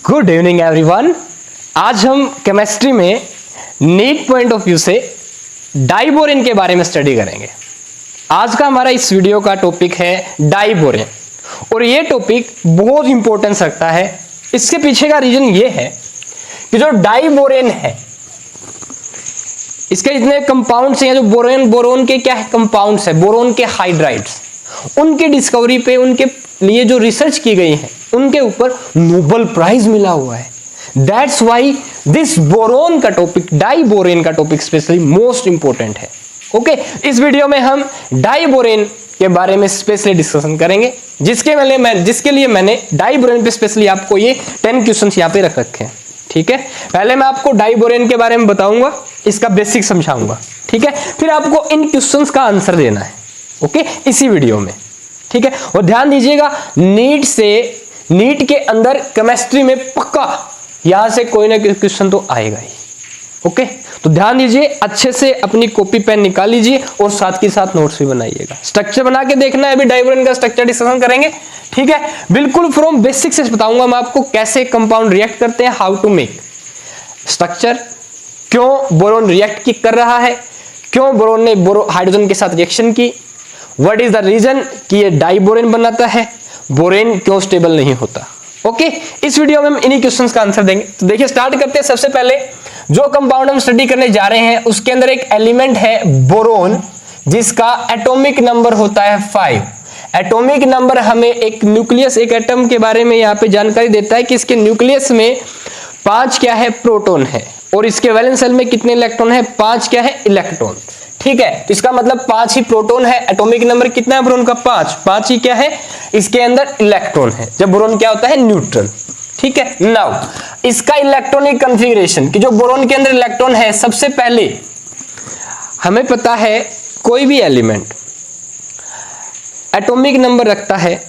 Good evening everyone. आज हम chemistry में नीट पॉइंट ऑफ व्यू से डाइबोरेन के बारे में स्टडी करेंगे। आज का हमारा इस वीडियो का टॉपिक है डाइबोरेन और ये टॉपिक बहुत इंपॉर्टेंस रखता है। इसके पीछे का रीजन ये है कि जो डाइबोरेन है इसके जितने कंपाउंड्स हैं, जो बोरोन के क्या है कंपाउंड्स है, बोरोन के हाइड्राइड्स, उनकी डिस्कवरी पे उनके लिए जो रिसर्च की गई है उनके ऊपर नोबेल प्राइज मिला हुआ है। दैट्स वाई दिस बोरोन का टॉपिक, डाइबोरेन का टॉपिक स्पेशली मोस्ट इंपॉर्टेंट है। ओके, इस वीडियो में हम डाइबोरेन के बारे में स्पेशली डिस्कशन करेंगे, जिसके लिए मैंने डाइबोरेन पे स्पेशली आपको ये 10 क्वेश्चंस यहाँ पे रख रखे हैं। ठीक है, पहले मैं आपको डाइबोरेन के बारे में बताऊंगा, इसका बेसिक समझाऊंगा। ठीक है, फिर आपको इन क्वेश्चंस का आंसर देना है। ओके, इसी वीडियो में। ठीक है, और ध्यान दीजिएगा नीट के अंदर केमिस्ट्री में पक्का यहां से कोई ना कोई क्वेश्चन तो आएगा ही। ओके, तो ध्यान दीजिए, अच्छे से अपनी कॉपी पेन निकाल लीजिए और साथ के साथ नोट्स भी बनाइएगा। स्ट्रक्चर बना के देखना है, अभी डाइबोरेन का स्ट्रक्चर डिस्कशन करेंगे। ठीक है, बिल्कुल फ्रॉम बेसिक से बताऊंगा मैं आपको कैसे कंपाउंड रिएक्ट करते हैं, हाउ टू मेक स्ट्रक्चर, क्यों बोरोन रिएक्ट कर रहा है, क्यों बोरोन ने हाइड्रोजन के साथ रिएक्शन की, व्हाट इज द रीजन कि ये डाइबोरेन बनाता है, बोरेन क्यों स्टेबल नहीं होता। ओके, इस वीडियो में हम इन्हीं क्वेश्चंस का आंसर देंगे। तो देखिए, स्टार्ट करते हैं। सबसे पहले जो कंपाउंड हम स्टडी करने जा रहे हैं उसके अंदर एक एलिमेंट है बोरोन, जिसका एटॉमिक नंबर होता है 5। एटॉमिक नंबर हमें एक न्यूक्लियस, एक एटम के बारे में यहाँ पे जानकारी देता है कि इसके न्यूक्लियस में 5 क्या है प्रोटॉन है और इसके वैलेंस शेल में कितने इलेक्ट्रॉन है, 5 क्या है इलेक्ट्रॉन। ठीक है, तो इसका मतलब 5 ही प्रोटॉन है। एटॉमिक नंबर कितना है बोरोन का, 5 ही क्या है इसके अंदर इलेक्ट्रॉन है, जब बोरोन क्या होता है न्यूट्रल। ठीक है, नाउ इसका इलेक्ट्रॉनिक कॉन्फ़िगरेशन कि जो बोरोन के अंदर इलेक्ट्रॉन है, सबसे पहले हमें पता है कोई भी एलिमेंट एटॉमिक नंबर रखता है,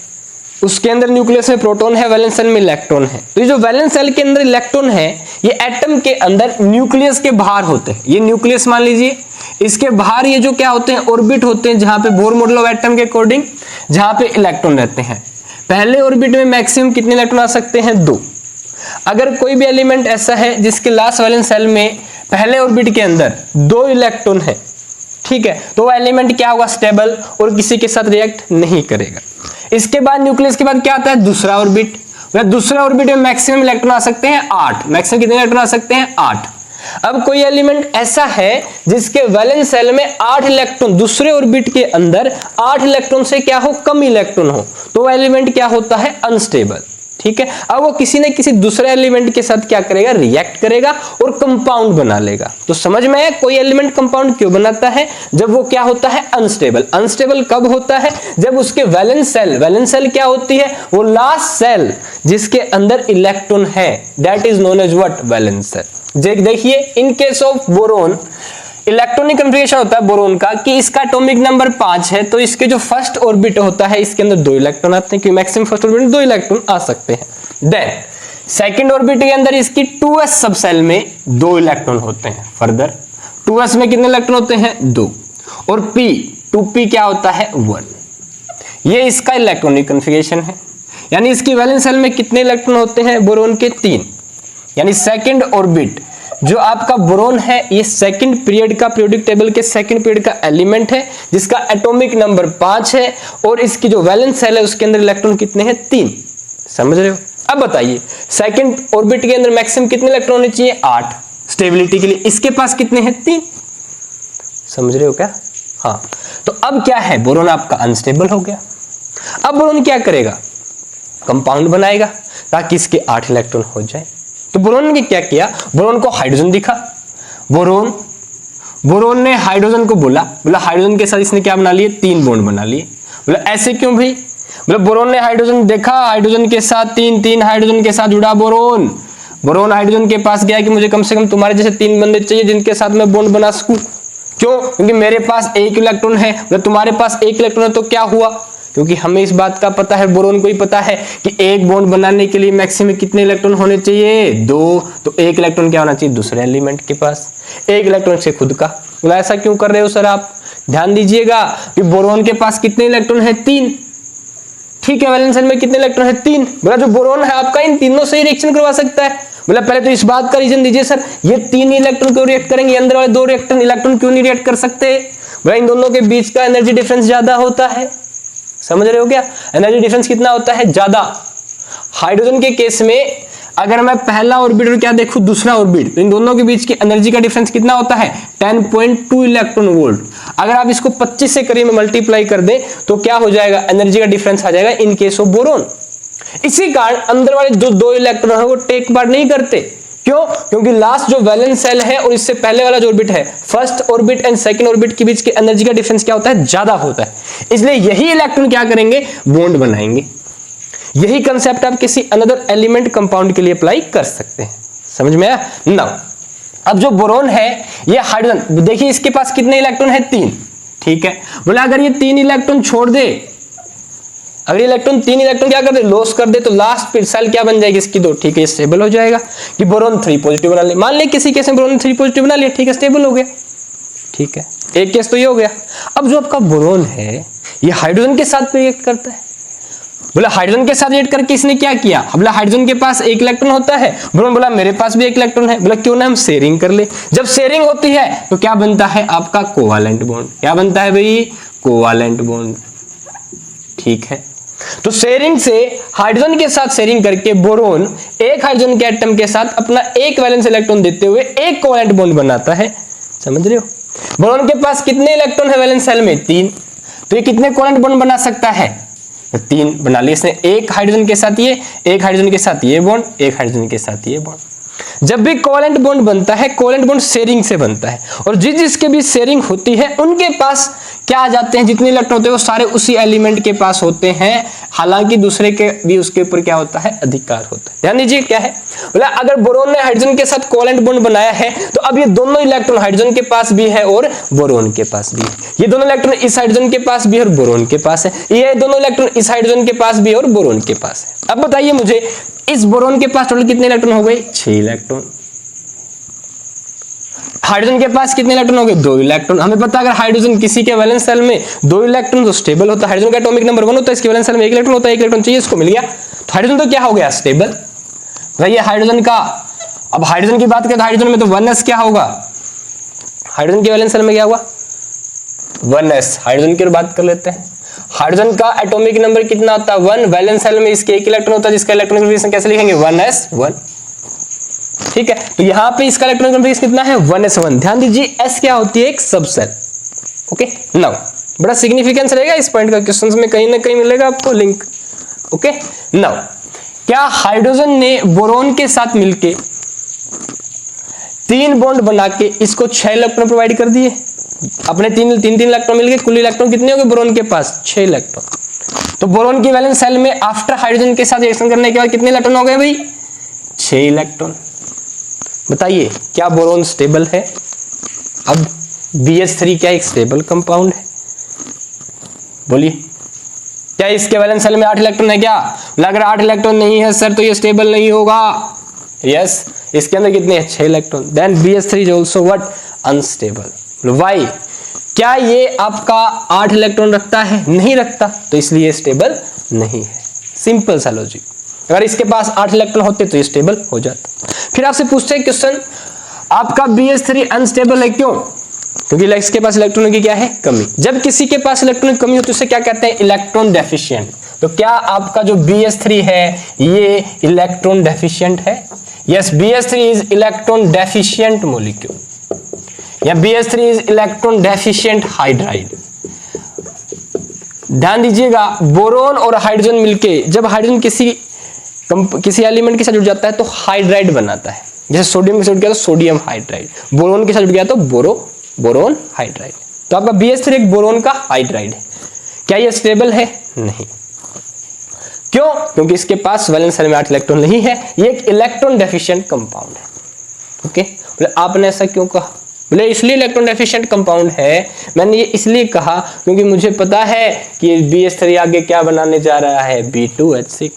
उसके अंदर न्यूक्लियस में प्रोटॉन है, वैलेंस शेल में इलेक्ट्रॉन है। तो ये जो वैलेंस शेल के अंदर इलेक्ट्रॉन है ये एटम के अंदर न्यूक्लियस के बाहर होते हैं। ये न्यूक्लियस मान लीजिए, इसके बाहर ये जो क्या होते हैं ऑर्बिट होते हैं, जहां पे बोर मॉडल ऑफ एटम के अकॉर्डिंग जहां पे इलेक्ट्रॉन रहते हैं। पहले ऑर्बिट में मैक्सिमम कितने इलेक्ट्रॉन आ सकते हैं, 2। अगर कोई भी एलिमेंट ऐसा है जिसके लास्ट वैलेंस शेल में पहले ऑर्बिट के अंदर 2 इलेक्ट्रॉन है, ठीक है, तो वो एलिमेंट क्या होगा स्टेबल और किसी के साथ रिएक्ट नहीं करेगा। इसके बाद न्यूक्लियस के बाद क्या आता है दूसरा ऑर्बिट। दूसरा ऑर्बिट में मैक्सिमम इलेक्ट्रॉन आ सकते हैं 8। मैक्सिमम कितने इलेक्ट्रॉन आ सकते हैं 8। अब कोई एलिमेंट ऐसा है जिसके वैलेंस शेल में 8 इलेक्ट्रॉन, दूसरे ऑर्बिट के अंदर 8 इलेक्ट्रॉन से क्या हो कम इलेक्ट्रॉन हो, तो वो एलिमेंट क्या होता है अनस्टेबल। ठीक है, अब वो किसी न किसी दूसरे एलिमेंट के साथ क्या करेगा रिएक्ट करेगा और कंपाउंड बना लेगा। तो समझ में आया कोई एलिमेंट कंपाउंड क्यों बनाता है, जब वो क्या होता है अनस्टेबल। अनस्टेबल कब होता है, जब उसके वैलेंस शेल क्या होती है, वो लास्ट शेल जिसके अंदर इलेक्ट्रॉन है, that is known as what valence shell. देखिए, in case of boron electronic configuration होता है बोरोन का कि इसका एटॉमिक नंबर 5 है, तो इसके जो फर्स्ट ऑर्बिट होता है इसके अंदर 2 इलेक्ट्रॉन आते हैं, क्योंकि मैक्सिमम फर्स्ट ऑर्बिट में 2 इलेक्ट्रॉन आ सकते हैं। देन सेकंड ऑर्बिट के अंदर इसकी 2s सब शेल में 2 इलेक्ट्रॉन होते हैं। फर्दर 2s में कितने इलेक्ट्रॉन होते हैं 2 और p क्या होता है 1। ये इसका इलेक्ट्रॉनिक कॉन्फ़िगरेशन है, यानी इसकी वैलेंस शेल में कितने इलेक्ट्रॉन होते हैं बोरोन के 3। यानी सेकंड ऑर्बिट जो आपका बोरोन है ये सेकंड पीरियड का, पीरियोडिक टेबल के सेकंड पीरियड का एलिमेंट है, जिसका एटॉमिक नंबर 5 है और इसकी जो वैलेंस शेल है उसके अंदर इलेक्ट्रॉन कितने हैं 3। समझ रहे हो। अब बताइए सेकंड ऑर्बिट के अंदर मैक्सिमम कितने इलेक्ट्रॉन होने चाहिए 8 स्टेबिलिटी के लिए, इसके पास कितने हैं 3। समझ रहे हो क्या। हाँ, तो अब क्या है बोरोन आपका अनस्टेबल हो गया। अब बोरोन क्या करेगा, कंपाउंड बनाएगा ताकि इसके 8 इलेक्ट्रॉन हो जाए। तो बोरोन ने क्या किया, बोरोन को हाइड्रोजन दिखा, बोरोन ने हाइड्रोजन को बोला हाइड्रोजन के साथ इसने क्या बना लिए 3 बॉन्ड बना लिए। बोला ऐसे क्यों भाई, बोरोन ने हाइड्रोजन देखा, हाइड्रोजन के साथ 3 हाइड्रोजन के साथ जुड़ा बोरोन हाइड्रोजन के पास गया कि मुझे कम से कम तुम्हारे जैसे 3 बंदे चाहिए जिनके साथ मैं बॉन्ड बना सकूं। क्यों, क्योंकि मेरे पास 1 इलेक्ट्रॉन है, तुम्हारे पास 1 इलेक्ट्रॉन है, तो क्या हुआ, क्योंकि हमें इस बात का पता है, बोरोन को ही पता है कि एक बॉन्ड बनाने के लिए मैक्सिमम कितने इलेक्ट्रॉन होने चाहिए 2। तो 1 इलेक्ट्रॉन क्या होना चाहिए दूसरे एलिमेंट के पास, 1 इलेक्ट्रॉन से खुद का। बोला ऐसा क्यों कर रहे हो सर आप, ध्यान दीजिएगा कि बोरोन के पास कितने इलेक्ट्रॉन है 3। ठीक है, वैलेंस शेल में कितने इलेक्ट्रॉन है? 3। बोला जो बोरोन है आपका इन तीनों से ही रिएक्शन करवा सकता है। बोला पहले तो इस बात का रीजन दीजिए सर, ये 3 इलेक्ट्रॉन क्यों रिएक्ट करेंगे, अंदर वाले 2 इलेक्ट्रॉन क्यों नहीं रिएक्ट कर सकते? बोला इन दोनों के बीच का एनर्जी डिफरेंस ज्यादा होता है। समझ रहे हो क्या? एनर्जी डिफरेंस कितना होता है? ज्यादा। हाइड्रोजन के केस में अगर मैं पहला ऑर्बिट और क्या देखूं दूसरा ऑर्बिट, तो इन दोनों के बीच की एनर्जी का डिफरेंस कितना होता है? 10.2 इलेक्ट्रॉन वोल्ट। अगर आप इसको 25 से करीब में मल्टीप्लाई कर दें तो क्या हो जाएगा? एनर्जी का डिफरेंस आ जाएगा इन केस ऑफ बोरोन। इसी कारण अंदर वाले जो 2 इलेक्ट्रॉन है वो टेक पार्ट नहीं करते। क्यों? क्योंकि लास्ट जो वैलेंस शेल है और इससे पहले वाला जो ऑर्बिट है, first orbit and second orbit के बीच की एनर्जी का डिफरेंस क्या होता है? ज्यादा होता है। इसलिए यही इलेक्ट्रॉन क्या करेंगे? बॉन्ड बनाएंगे। यही कंसेप्ट आप किसी अनदर एलिमेंट कंपाउंड के लिए अप्लाई कर सकते हैं। समझ में आया? नाउ अब जो बोरोन है ये हाइड्रोजन, देखिए इसके पास कितने इलेक्ट्रॉन है? 3। ठीक है, बोला अगर ये 3 इलेक्ट्रॉन छोड़ दे, अगर इलेक्ट्रॉन 3 इलेक्ट्रॉन क्या कर दे? लॉस कर दे, तो लास्ट सेल क्या बन जाएगी इसकी? 2। ठीक है, स्टेबल हो जाएगा कि बोरोन 3 पॉजिटिव बना ले। मान ले किसी केस में बोरोन 3 पॉजिटिव बना लिया, ठीक है, स्टेबल हो गया। ठीक है, एक केस तो ये हो गया। अब जो आपका बोरोन है ये हाइड्रोजन के साथ रिएक्ट करता है। बोला हाइड्रोजन के साथ रिएक्ट करके इसने क्या किया? बोला हाइड्रोजन के पास 1 इलेक्ट्रॉन होता है, बोरोन बोला मेरे पास भी 1 इलेक्ट्रॉन है। बोला क्यों ना हम शेयरिंग कर ले। जब शेयरिंग होती है तो क्या बनता है? आपका कोवालेंट बॉन्ड। क्या बनता है भाई? Covalent bond. ठीक है, तो शेयरिंग से हाइड्रोजन के साथ शेयरिंग करके बोरोन एक हाइड्रोजन के एटम के साथ अपना 1 वैलेंस इलेक्ट्रॉन देते हुए एक कोवेलेंट बॉन्ड बनाता है। समझ रहे हो? बोरोन के पास कितने इलेक्ट्रॉन है वैलेंस शेल में? 3। तो ये कितने कोवेलेंट बॉन्ड बना सकता है? 3 बना लिए इसने। एक हाइड्रोजन के साथ ये, एक हाइड्रोजन के साथ ये बॉन्ड, एक हाइड्रोजन के साथ ये बॉन्ड। जब भी कोवेलेंट बॉन्ड बनता है, कोवेलेंट बॉन्ड शेयरिंग से बनता है, और जिसके भी शेयरिंग होती है उनके पास क्या आ जाते हैं? जितने इलेक्ट्रॉन होते हैं वो सारे उसी एलिमेंट के पास होते हैं। हालांकि दूसरे के भी उसके ऊपर क्या होता है? अधिकार होता है। ध्यान दीजिए क्या है, बोला अगर बोरोन ने हाइड्रोजन के साथ कोवेलेंट बॉन्ड बनाया है तो अब ये दोनों इलेक्ट्रॉन हाइड्रोजन के पास भी है और बोरोन के पास भी है। ये दोनों इलेक्ट्रॉन इस हाइड्रोजन के पास भी है और बोरोन के पास है। ये दोनों इलेक्ट्रॉन इस हाइड्रोजन के पास भी है और बोरोन के पास है। अब बताइए मुझे, इस बोरोन के पास टोटल कितने इलेक्ट्रॉन हो गए? 6 इलेक्ट्रॉन। हाइड्रोजन के पास कितने इलेक्ट्रॉन हो गए? 2 इलेक्ट्रॉन। हमें पता है अगर हाइड्रोजन किसी के वैलेंस शेल में 2 इलेक्ट्रॉन तो स्टेबल होता है। हाइड्रोजन का एटॉमिक नंबर 1 होता है, इसके वैलेंस शेल में 1 इलेक्ट्रॉन होता है, 1 इलेक्ट्रॉन चाहिए, इसको मिल गया, तो हाइड्रोजन तो क्या हो गया? स्टेबल। भाई ये हाइड्रोजन का, अब हाइड्रोजन की बात करें तो हाइड्रोजन में तो 1s क्या होगा? हाइड्रोजन के वैलेंस शेल में क्या हुआ? 1s। हाइड्रोजन की बात कर लेते हैं। हाइड्रोजन का एटॉमिक नंबर कितना होता है? 1। वैलेंस शेल में इसके 1 इलेक्ट्रॉन होता है, जिसका इलेक्ट्रॉनिक कन्फिगरेशन कैसे लिखेंगे? 1s1। ठीक है, तो यहां पे इसका इलेक्ट्रॉनिक कन्फिगरेशन कितना है? 1s1। ध्यान दीजिए s क्या होती है? एक सबसेल। ओके, नाउ बड़ा सिग्निफिकेंस रहेगा इस पॉइंट का, क्वेश्चंस में कहीं ना कहीं मिलेगा आपको लिंक। ओके, नाउ क्या हाइड्रोजन ने बोरोन के साथ मिलके 3 बॉन्ड बना के इसको 6 इलेक्ट्रॉन प्रोवाइड कर दिए? अपने 3 इलेक्ट्रॉन मिलके कुल इलेक्ट्रॉन कितने हो गए बोरोन के पास? 6 इलेक्ट्रॉन। तो बोरोन की वैलेंस शेल में आफ्टर हाइड्रोजन के साथ रिएक्शन करने के बाद कितने इलेक्ट्रॉन हो गए भाई? 6 इलेक्ट्रॉन। बताइए क्या बोरोन स्टेबल है? अब BH3 क्या एक स्टेबल कंपाउंड है? बोलिए, क्या इसके वैलेंस शेल में 8 इलेक्ट्रॉन है क्या? अगर 8 इलेक्ट्रॉन नहीं है सर तो ये स्टेबल नहीं होगा। यस, इसके अंदर कितने हैं? 6 electron. Then BH3 is also what? Unstable. Why? क्या ये आपका 8 इलेक्ट्रॉन रखता है? नहीं रखता, तो इसलिए स्टेबल नहीं है। सिंपल सा लॉजिक। अगर इसके पास 8 इलेक्ट्रॉन होते तो ये स्टेबल हो जाता। फिर आपसे पूछते हैं क्वेश्चन, आपका BH3 अनस्टेबल है क्यों? क्योंकि इसके पास इलेक्ट्रॉनों की क्या है? कमी। जब किसी के पास इलेक्ट्रॉन की कमी होती है उसे क्या कहते हैं? Electron deficient. तो क्या आपका जो BH3 है ये इलेक्ट्रॉन डेफिशिएंट है? Yes, BH3 is electron deficient molecule या BH3 is electron deficient hydride. ध्यान दीजिएगा, बोरोन और हाइड्रोजन मिलके जब हाइड्रोजन किसी एलिमेंट के साथ जुड़ जाता है तो हाइड्राइड बनाता है। जैसे सोडियम के साथ जुड़ गया तो सोडियम हाइड्राइड, बोरोन के साथ जुड़ गया तो बोरोन हाइड्राइड। तो आपका BH3 एक बोरोन का हाइड्राइड है। क्या ये स्टेबल है? नहीं। क्यों? क्योंकि इसके पास वैलेंस शेल में 8 इलेक्ट्रॉन नहीं है, ये एक इलेक्ट्रॉन डेफिशिएंट कंपाउंड है। ओके, बोले आपने ऐसा क्यों कहा? बोले इसलिए इलेक्ट्रॉन डेफिशिएंट कंपाउंड है। मैंने ये इसलिए कहा क्योंकि मुझे पता है कि BH3 आगे क्या बनाने जा रहा है? B2H6।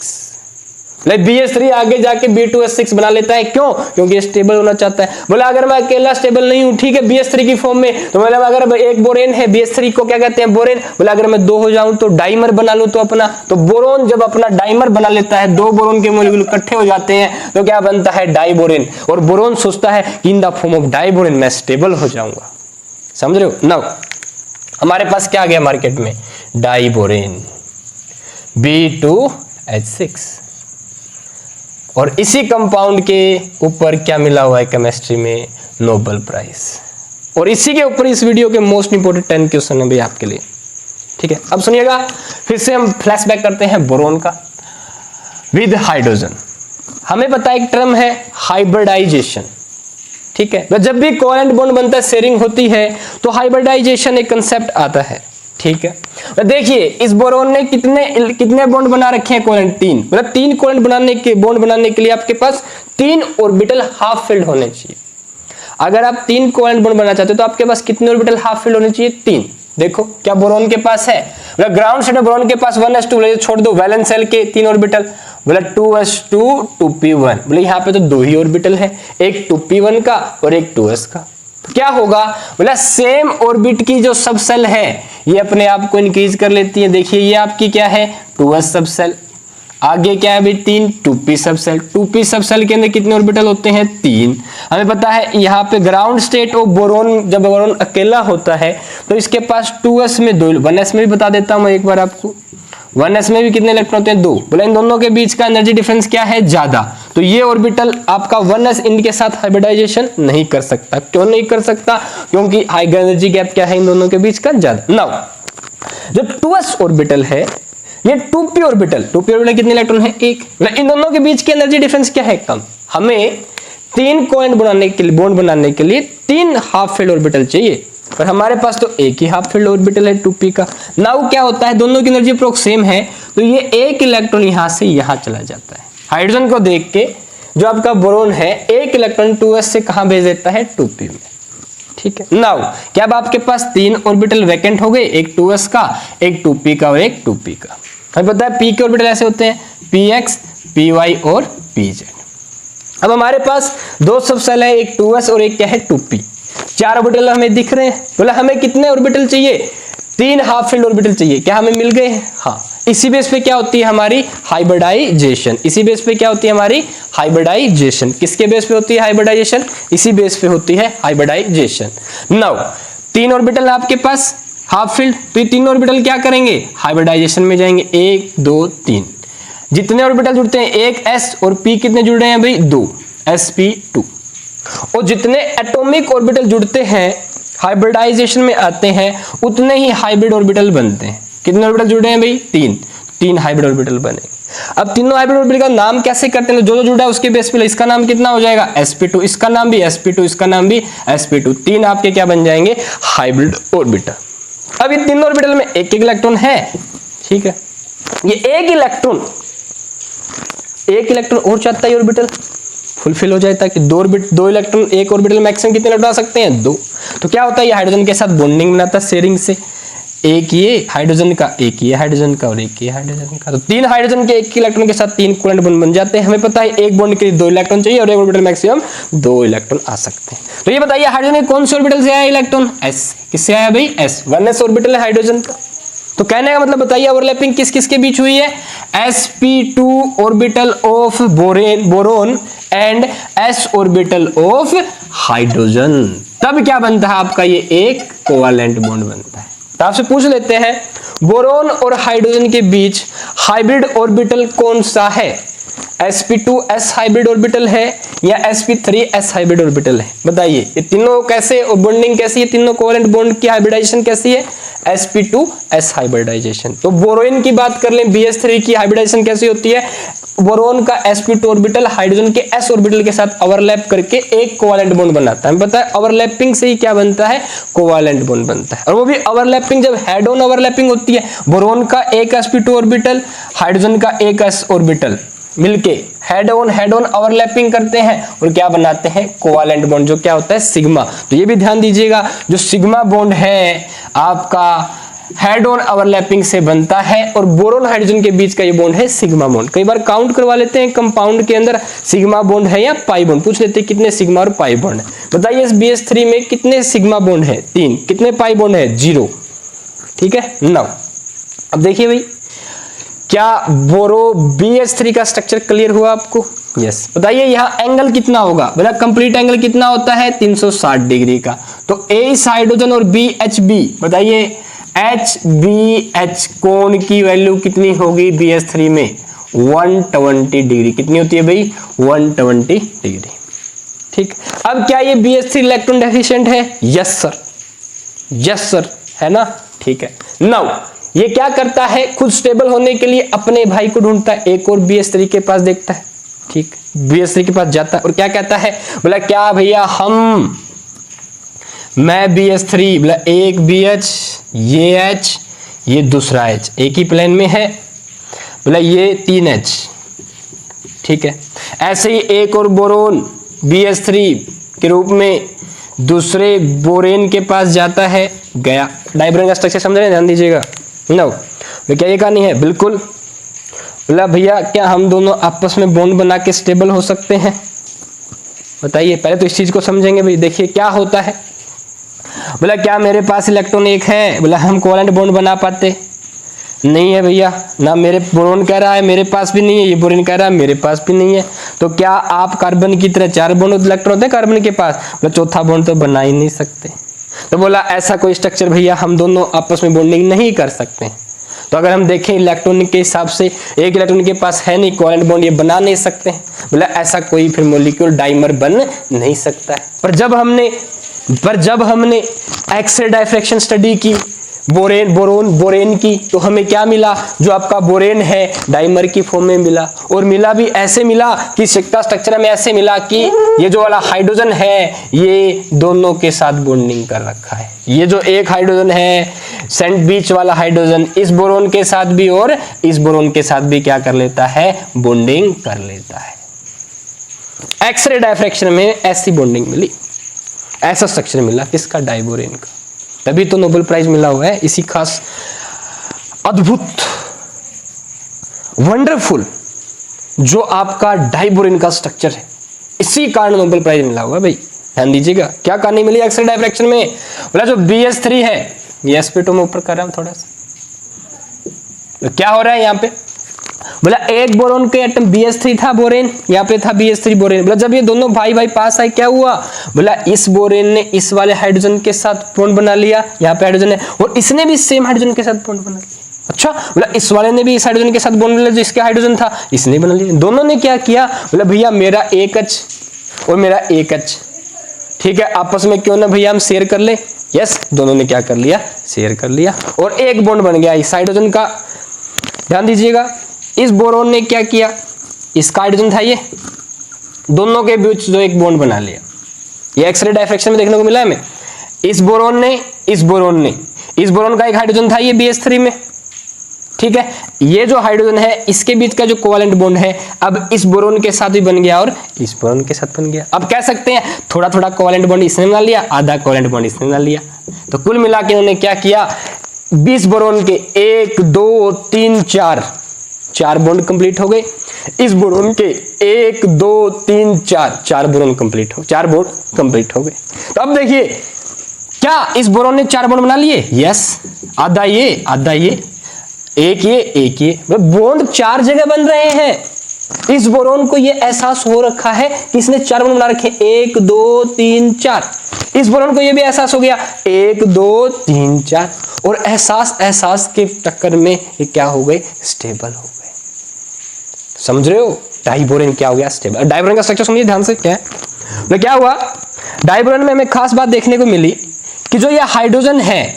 बोले BH3 आगे जाके B2H6 बना लेता है, क्यों? क्योंकि स्टेबल होना चाहता है। बोला अगर मैं अकेला स्टेबल नहीं हूं, ठीक है, BH3 की फॉर्म में, तो मतलब अगर एक बोरेन है, BH3 को क्या कहते हैं? बोरेन। बोला अगर मैं 2 हो जाऊं तो डाइमर बना लूं तो अपना, तो बोरोन जब अपना डाइमर बना लेता है, 2 बोरोन के मॉलिक्यूल इकट्ठे हो जाते हैं तो क्या बनता है? डाइबोरेन। और बोरोन सोचता है कि in the form of diborane मैं स्टेबल हो जाऊंगा। समझ रहे हो? नाउ हमारे पास क्या आ गया मार्केट में? Diborane B2H6। और इसी कंपाउंड के ऊपर क्या मिला हुआ है केमिस्ट्री में? Nobel prize. और इसी के ऊपर इस वीडियो के मोस्ट इंपोर्टेंट 10 क्वेश्चन है भाई आपके लिए, ठीक है। अब सुनिएगा, फिर से हम फ्लैशबैक करते हैं बोरोन का विद हाइड्रोजन। हमें पता है एक टर्म है हाइब्रिडाइजेशन, ठीक है। जब भी कोवेलेंट बॉन्ड बनता है, शेयरिंग होती है, तो हाइब्रिडाइजेशन एक कंसेप्ट आता है, ठीक है। देखिए इस बोरोन ने कितने बॉन्ड बना रखे हैं? कोवेलेंट 3। मतलब 3 कोवेलेंट बॉन्ड बनाने के लिए आपके पास 3 ऑर्बिटल हाफ फिल्ड होने चाहिए। अगर आप 3 कोवेलेंट बॉन्ड बनाना चाहते हो तो आपके पास कितने ऑर्बिटल हाफ फिल्ड होने चाहिए? 3। देखो क्या बोरोन के पास है? मतलब ग्राउंड स्टेट में बोरोन के पास 1s2, छोड़ दो वैलेंस शेल के 3 ऑर्बिटल, बोला 2s2 2p1। बोले यहाँ पे तो 2 ही ऑर्बिटल है, एक 2p1 का और एक 2s का। तो क्या होगा? बोला सेम ऑर्बिट की जो सब सेल है ये अपने आप को इंक्रीज कर लेती है। देखिए ये आपकी क्या है? 2s सब सेल। आगे क्या है भाई? 3 2p सब सेल। 2p सब सेल के अंदर कितने ऑर्बिटल होते हैं? 3। हमें पता है यहाँ पे ग्राउंड स्टेट ऑफ बोरोन, जब बोरोन अकेला होता है तो इसके पास 2s में 2, 1s में भी बता देता हूं एक बार आपको, 1s में भी कितने इलेक्ट्रॉन होते हैं? 2। बोले इन दोनों के बीच का एनर्जी डिफरेंस क्या है? ज्यादा। तो ये ऑर्बिटल आपका 1s इनके साथ हाइब्रिडाइजेशन नहीं कर सकता। क्यों नहीं कर सकता? क्योंकि हाई एनर्जी गैप क्या है इन दोनों के बीच का? ज्यादा। नाउ जो 2s ऑर्बिटल है, ये 2p ऑर्बिटल, 2p ऑर्बिटल कितने इलेक्ट्रॉन है? 1। इन दोनों के बीच की एनर्जी डिफरेंस क्या है? कम। हमें 3 कोवेलेंट बॉन्ड बनाने के लिए 3 हाफ फील्ड ऑर्बिटल चाहिए, पर हमारे पास तो एक ही हाफ फील्ड ऑर्बिटल है 2p का। नाउ क्या होता है? दोनों की एनर्जी अप्रोक्स सेम है, तो ये एक इलेक्ट्रॉन यहां से यहां चला जाता है। हाइड्रोजन को देख के जो आपका बोरोन है एक इलेक्ट्रॉन 2s से कहां भेज देता है? 2p में, ठीक है। नाउ क्या अब आपके पास 3 ऑर्बिटल वैकेंट हो गए, एक 2s का, एक 2p का और एक 2p का। हमें पता है p के ऑर्बिटल ऐसे होते हैं px, py और pz। अब हमारे पास 2 सब सेल है, एक 2s और एक क्या है? 2p। 4 ऑर्बिटल हमें दिख रहे हैं। बोला हमें कितने ऑर्बिटल चाहिए? 3 हाफ फील्ड ऑर्बिटल चाहिए। क्या हमें मिल गए? हाँ। इसी बेस पे क्या होती है हमारी? हाइब्रिडाइजेशन। इसी बेस पे क्या होती है हमारी? हाइब्रिडाइजेशन। किसके बेस पे होती है हाइब्रिडाइजेशन? इसी बेस पे होती है हाइब्रिडाइजेशन। नाउ 3 ऑर्बिटल आपके पास हाफ फील्ड, तो ये 3 ऑर्बिटल क्या करेंगे? हाइब्रिडाइजेशन में जाएंगे। 1 2 3। जितने ऑर्बिटल जुड़ते हैं, एक s और p कितने जुड़ रहे हैं भाई? 2, sp2। और जितने एटॉमिक ऑर्बिटल जुड़ते हैं, हाइब्रिडाइजेशन में आते हैं, उतने ही हाइब्रिड ऑर्बिटल बनते हैं। कितने ऑर्बिटल जुड़े हैं भाई? 3 हाइब्रिड ऑर्बिटल बने। अब तीनों हाइब्रिड ऑर्बिटल का नाम कैसे करते हैं? जो जुड़ा है उसके बेस पे इसका नाम कितना हो जाएगा? sp2। इसका नाम भी sp2, इसका नाम भी sp2। 3 आपके क्या बन जाएंगे? Hybrid orbital. अब ये तीनों ऑर्बिटल में एक इलेक्ट्रॉन है, ठीक है। ये एक इलेक्ट्रॉन और चाहता है ऑर्बिटल फुलफिल हो जाए, ताकि 2 इलेक्ट्रॉन एक ऑर्बिटल मैक्सिमम कितने इलेक्ट्रॉन आ सकते हैं? 2। तो क्या होता है? ये हाइड्रोजन के साथ बॉन्डिंग बनाता है शेयरिंग से। एक ये हाइड्रोजन का, एक ये हाइड्रोजन का और एक ये हाइड्रोजन का। तो 3 हाइड्रोजन के एक इलेक्ट्रॉन के साथ 3 कोवेलेंट बॉन्ड बन जाते हैं। हमें पता है एक बॉन्ड के लिए 2 इलेक्ट्रॉन चाहिए और एक ऑर्बिटल मैक्सिमम 2 इलेक्ट्रॉन आ सकते हैं। तो ये बताइए हाइड्रोजन के कौन से ऑर्बिटल से आया इलेक्ट्रॉन? s। किससे आया भाई? s। 1s ऑर्बिटल है हाइड्रोजन का। तो कहने का मतलब बताइए ओवरलैपिंग किस किस के बीच हुई है? sp2 orbital of boron and s orbital of hydrogen. तब क्या बनता है आपका? ये एक कोवेलेंट बॉन्ड बनता है। तो आपसे पूछ लेते हैं बोरोन और हाइड्रोजन के बीच हाइब्रिड ऑर्बिटल कौन सा है? sp2s हाइब्रिड ऑर्बिटल है या sp3s हाइब्रिड ऑर्बिटल है? बताइए ये तीनों कैसे बॉन्डिंग कैसी है? तीनों कोवेलेंट बॉन्ड की हाइब्रिडाइजेशन कैसी है? sp2s hybridisation. तो बोरोन की बात कर लें, BH3 की हाइब्रिडाइजेशन कैसी होती है? बोरोन का sp2 ऑर्बिटल हाइड्रोजन के s ऑर्बिटल के साथ ओवरलैप करके एक कोवेलेंट बॉन्ड बनाता है। हमें पता है ओवरलैपिंग से ही क्या बनता है? कोवेलेंट बॉन्ड बनता है। और वो भी ओवरलैपिंग जब हेड ऑन ओवरलैपिंग होती है, बोरोन का एक sp2 ऑर्बिटल, हाइड्रोजन का एक s ऑर्बिटल मिलके हेड ऑन ओवरलैपिंग करते हैं और क्या बनाते हैं? कोवेलेंट बॉन्ड, जो क्या होता है? सिग्मा। तो ये भी ध्यान दीजिएगा, जो सिग्मा बॉन्ड है आपका हेड ऑन ओवरलैपिंग से बनता है और बोरोन हाइड्रोजन के बीच का ये बॉन्ड है सिग्मा बॉन्ड। कई बार काउंट करवा लेते हैं कंपाउंड के अंदर सिग्मा बॉन्ड है या पाई बॉन्ड, पूछ लेते हैं कितने सिग्मा और पाई बॉन्ड है। बताइए इस BH3 में कितने सिग्मा बॉन्ड है? 3। कितने पाई बॉन्ड है? 0। ठीक है। नाउ अब देखिए भाई, क्या बोरो BH3 का स्ट्रक्चर क्लियर हुआ आपको? यस। बताइए यहाँ एंगल कितना होगा? बोला कंप्लीट एंगल कितना होता है? 360 डिग्री का। तो ए इस हाइड्रोजन और BHB, बताइए HBH कोण की वैल्यू कितनी होगी BH3 में? 120 डिग्री। कितनी होती है भाई? 120 डिग्री। ठीक। अब क्या ये BH3 इलेक्ट्रॉन डेफिशिएंट है? यस सर, यस सर, है ना? ठीक है। नाउ ये क्या करता है? खुद स्टेबल होने के लिए अपने भाई को ढूंढता है, एक और BH3 के पास देखता है। ठीक। BH3 के पास जाता है और क्या कहता है? बोला क्या भैया मैं BH3, बोला एक BH, ये H, ये दूसरा H एक ही प्लेन में है, बोला ये 3 H। ठीक है। ऐसे ही एक और बोरोन BH3 के रूप में दूसरे बोरेन के पास जाता है, गया। डायब्रोन का स्ट्रक्चर समझ रहे हैं? ध्यान दीजिएगा। नो, क्या ये कहानी है? बिल्कुल। बोला भैया क्या हम दोनों आपस में बॉन्ड बना के स्टेबल हो सकते हैं? बताइए, पहले तो इस चीज को समझेंगे भाई। देखिए क्या होता है। बोला क्या मेरे पास इलेक्ट्रॉन एक है? बोला हम कोवेलेंट बॉन्ड बना पाते? नहीं है भैया, ना मेरे बोरोन कह रहा है मेरे पास भी नहीं है, ये बोरिन कह रहा है मेरे पास भी नहीं है। तो क्या आप कार्बन की तरह 4 बॉन्ड इलेक्ट्रॉन होते हैं कार्बन के पास? बोला चौथा बॉन्ड तो बना ही नहीं सकते। तो बोला ऐसा कोई स्ट्रक्चर भैया हम दोनों आपस में बॉन्डिंग नहीं कर सकते। तो अगर हम देखें इलेक्ट्रॉन के हिसाब से, एक इलेक्ट्रॉन के पास है नहीं, कोवेलेंट बॉन्ड ये बना नहीं सकते हैं। बोला ऐसा कोई फिर मॉलिक्यूल डाइमर बन नहीं सकता है। पर जब हमने एक्स-रे डायफ्रैक्शन स्टडी की बोरेन की, तो हमें क्या मिला? जो आपका बोरेन है डाइमर की फॉर्म में मिला, और मिला भी ऐसे मिला कि इसका स्ट्रक्चर में ऐसे मिला कि ये जो वाला हाइड्रोजन है ये दोनों के साथ बॉन्डिंग कर रखा है। ये जो एक हाइड्रोजन है सेंट बीच वाला हाइड्रोजन, इस बोरोन के साथ भी और इस बोरोन के साथ भी क्या कर लेता है? बॉन्डिंग कर लेता है। एक्स-रे डायफ्रैक्शन में ऐसी बॉन्डिंग मिली, ऐसा स्ट्रक्चर मिला किसका? डाइबोरेन का। तभी तो नोबेल प्राइज मिला हुआ है इसी खास अद्भुत वंडरफुल जो आपका डाइबोरेन का स्ट्रक्चर है, इसी कारण नोबेल प्राइज मिला हुआ है भाई। ध्यान दीजिएगा क्या कहानी मिली एक्स-रे डायफ्रैक्शन में। बोला जो BH3 है, ये एस्पेटो में ऊपर कर रहा हूं थोड़ा सा, तो क्या हो रहा है यहाँ पे? बोला एक बोरोन के एटम BH3 था बोरेन, यहाँ पे था BH3 बोरेन। बोला जब ये दोनों भाई भाई पास आए क्या हुआ? बोला इस बोरेन ने इस वाले हाइड्रोजन के साथ बॉन्ड बना लिया, यहाँ पे हाइड्रोजन है, और इसने भी सेम हाइड्रोजन के साथ बॉन्ड बना लिया। अच्छा, बोला इस वाले ने भी इस हाइड्रोजन के साथ बॉन्ड बना लिया जो इसके हाइड्रोजन था, इसने बना लिया। दोनों ने क्या किया? बोला भैया मेरा एक H और मेरा एक H, ठीक है, आपस में क्यों ना भैया हम शेयर कर ले। यस, दोनों ने क्या कर लिया? शेयर कर लिया, और एक बॉन्ड बन गया इस हाइड्रोजन का। ध्यान दीजिएगा, इस बोरोन ने क्या किया? इसका हाइड्रोजन था ये, दोनों के बीच जो एक बॉन्ड बना लिया। ये एक्स-रे डायफ्रैक्शन में देखने को मिला है हमें। इस बोरोन का एक हाइड्रोजन था ये BH3 में, ठीक है। ये जो हाइड्रोजन है इसके बीच का जो कोवेलेंट बॉन्ड है अब इस बोरोन के साथ भी बन गया और इस बोरोन के साथ बन गया। अब कह सकते हैं थोड़ा थोड़ा कोवेलेंट बॉन्ड इसने बना लिया, आधा कोवेलेंट बॉन्ड इसने बना लिया। तो कुल मिला के उन्होंने क्या किया? 20 बोरोन के 1 2 3 4 बॉन्ड कंप्लीट हो गए। इस बोरोन के 1 2 3 4 बोरोन कंप्लीट हो, 4 बॉन्ड कंप्लीट हो गए। तो अब देखिए क्या इस बोरोन ने 4 बॉन्ड बना लिए? यस, आधा ये आधा ये, एक ये, बॉन्ड 4 जगह बन रहे हैं। इस बोरोन को ये एहसास हो रखा है कि इसने 4 बॉन्ड बना रखे, 1 2 3 4। इस बोरोन को ये भी एहसास हो गया 1 2 3 4, और एहसास के चक्कर में ये क्या हो गए? स्टेबल हो गए। समझ रहे हो? डाइबोरेन क्या हो गया? स्टेबल। डाइबोरेन का स्ट्रक्चर समझिए ध्यान से। क्या है तो क्या हुआ? डाइबोरेन में हमें खास बात देखने को मिली कि जो ये हाइड्रोजन है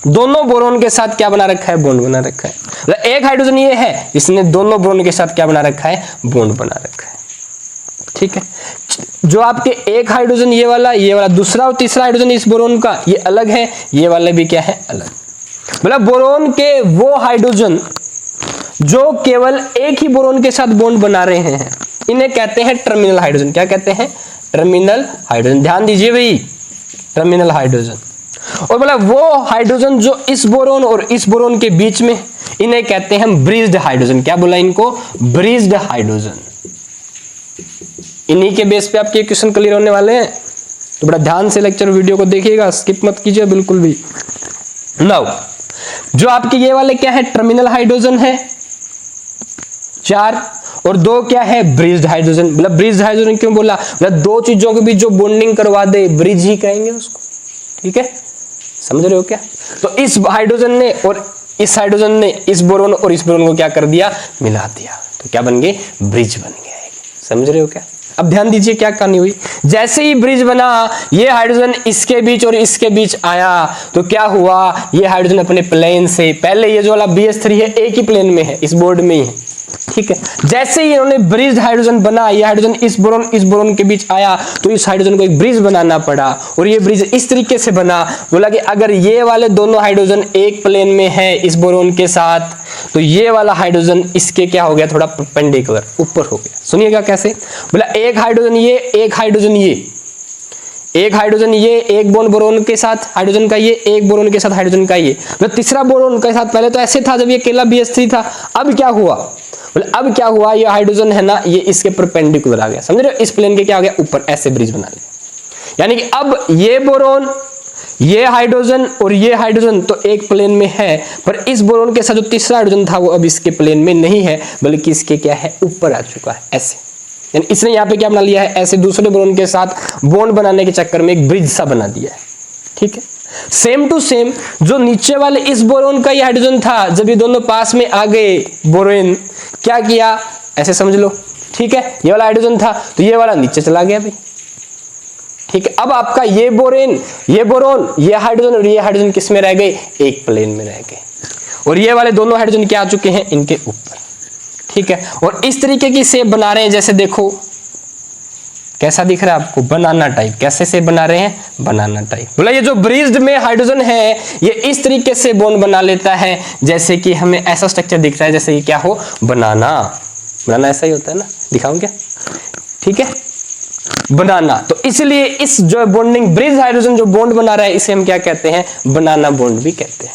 दोनों बोरोन के साथ क्या बना रखा है? बॉन्ड बना रखा है। तो एक हाइड्रोजन ये है, इसने दोनों बोरोन के साथ क्या बना रखा है? बॉन्ड बना रखा है, ठीक है। जो आपके एक हाइड्रोजन ये वाला दूसरा और तीसरा हाइड्रोजन इस बोरोन का ये अलग है, ये वाले भी क्या है? अलग। मतलब बोरोन के वो हाइड्रोजन जो केवल एक ही बोरोन के साथ बॉन्ड बना रहे हैं इन्हें कहते हैं टर्मिनल हाइड्रोजन। क्या कहते हैं? Terminal hydrogen. ध्यान दीजिए भाई, टर्मिनल हाइड्रोजन। और बोला वो हाइड्रोजन जो इस बोरोन और इस बोरोन के बीच में, इन्हें कहते हैं हम ब्रिज्ड हाइड्रोजन। क्या बोला इनको? Bridged hydrogen. इन्हीं के बेस पे आपके क्वेश्चन क्लियर होने वाले हैं, तो बड़ा ध्यान से लेक्चर वीडियो को देखिएगा, स्किप मत कीजिए बिल्कुल भी। नाउ जो आपके ये वाले क्या है? टर्मिनल हाइड्रोजन है 4, और 2 क्या है? Bridged hydrogen. मतलब ब्रिज्ड हाइड्रोजन क्यों बोला? मतलब दो चीजों के बीच जो बॉन्डिंग करवा दे, ब्रिज ही कहेंगे उसको। ठीक है, समझ रहे हो क्या? तो इस हाइड्रोजन ने और इस हाइड्रोजन ने इस बोरोन और इस बोरोन को क्या कर दिया? मिला दिया। तो क्या बन गए? ब्रिज बन गया। समझ रहे हो क्या? अब ध्यान दीजिए क्या कहानी हुई। जैसे ही ब्रिज बना, ये हाइड्रोजन इसके बीच और इसके बीच आया, तो क्या हुआ? ये हाइड्रोजन अपने प्लेन से, पहले ये जो वाला BH3 है एक ही प्लेन में है, इस बोर्ड में ही है। ठीक है, जैसे ही इन्होंने ब्रिज हाइड्रोजन बना, ये हाइड्रोजन इस बोरोन के बीच आया, तो इस हाइड्रोजन को एक ब्रिज बनाना पड़ा, और ये ब्रिज इस तरीके से बना। बोला कि अगर ये वाले दोनों हाइड्रोजन एक प्लेन में है इस बोरोन के साथ, तो ये वाला हाइड्रोजन इसके क्या हो गया? थोड़ा परपेंडिकुलर ऊपर हो गया। सुनिएगा कैसे? बोला एक हाइड्रोजन ये, एक हाइड्रोजन ये, एक हाइड्रोजन ये, एक बोन बोरोन के साथ हाइड्रोजन का ये, एक बोरोन के साथ हाइड्रोजन का ये। मतलब तीसरा बोरोन के साथ, पहले तो ऐसे था जब ये अकेला BH3 था, अब क्या हुआ? अब क्या हुआ? ये हाइड्रोजन है ना, ये इसके परपेंडिकुलर आ गया। समझ रहे हो? इस प्लेन के क्या आ गया? ऊपर, ऐसे ब्रिज बना लिया। यानी कि अब ये बोरोन, ये हाइड्रोजन और ये हाइड्रोजन तो एक प्लेन में है, पर इस बोरोन के साथ जो तीसरा हाइड्रोजन था वो अब इसके प्लेन में नहीं है, बल्कि इसके क्या है? ऊपर आ चुका है ऐसे। यानी इसने यहाँ पे क्या बना लिया है? ऐसे दूसरे बोरोन के साथ बॉन्ड बनाने के चक्कर में एक ब्रिज सा बना दिया है। ठीक है, सेम टू सेम जो नीचे वाले इस बोरोन का ये हाइड्रोजन था, जब ये दोनों पास में आ गए, बोरोन क्या किया? ऐसे समझ लो। ठीक है, ये वाला हाइड्रोजन था तो ये वाला नीचे चला गया भाई। ठीक है, अब आपका ये बोरोन, ये हाइड्रोजन और ये हाइड्रोजन किस में रह गए? एक प्लेन में रह गए, और ये वाले दोनों हाइड्रोजन क्या आ चुके हैं? इनके ऊपर। ठीक है, और इस तरीके की शेप बना रहे हैं, जैसे देखो कैसा दिख रहा है आपको? बनाना टाइप। कैसे शेप बना रहे हैं? बनाना टाइप। बोला ये जो ब्रिज्ड में हाइड्रोजन है, ये इस तरीके से बॉन्ड बना लेता है, जैसे कि हमें ऐसा स्ट्रक्चर दिख रहा है जैसे ये क्या हो? बनाना। बनाना ऐसा ही होता है ना, दिखाऊं क्या? ठीक है, बनाना। तो इसलिए इस जो बॉन्डिंग, ब्रिज हाइड्रोजन जो बॉन्ड बना रहा है, इसे हम क्या कहते हैं? बनाना बॉन्ड भी कहते हैं।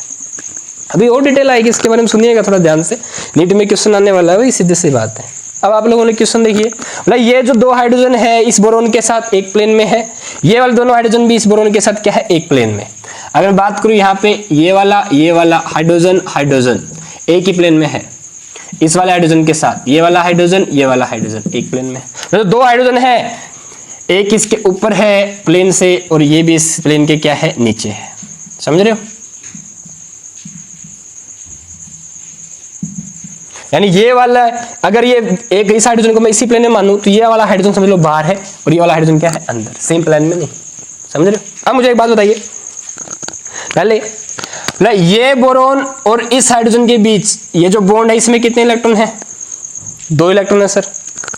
अभी और डिटेल आएगी इसके बारे में, सुनिएगा थोड़ा ध्यान से, नीट में क्वेश्चन आने वाला है, वही सीधी सी बात है। अब आप लोगों ने क्वेश्चन देखिए, मतलब ये जो दो हाइड्रोजन है इस बोरोन के साथ एक प्लेन में है, ये वाले दोनों हाइड्रोजन भी इस बोरोन के साथ क्या है? एक प्लेन में। अगर बात करूं यहाँ पे ये वाला हाइड्रोजन एक ही प्लेन में है, इस वाले हाइड्रोजन के साथ ये वाला हाइड्रोजन एक प्लेन में। तो दो हाइड्रोजन है, एक इसके ऊपर है प्लेन से, और ये भी इस प्लेन के क्या है? नीचे है। समझ रहे हो? यानी ये वाला, अगर ये एक इस हाइड्रोजन को मैं इसी प्लेन में मानूं, तो ये वाला हाइड्रोजन समझ लो बाहर है, और ये वाला हाइड्रोजन क्या है? अंदर, सेम प्लेन में नहीं। समझ रहे हो? अब मुझे एक बात बताइए, पहले ये बोरोन और इस हाइड्रोजन के बीच ये जो बॉन्ड है, इसमें कितने इलेक्ट्रॉन है? 2 इलेक्ट्रॉन है सर।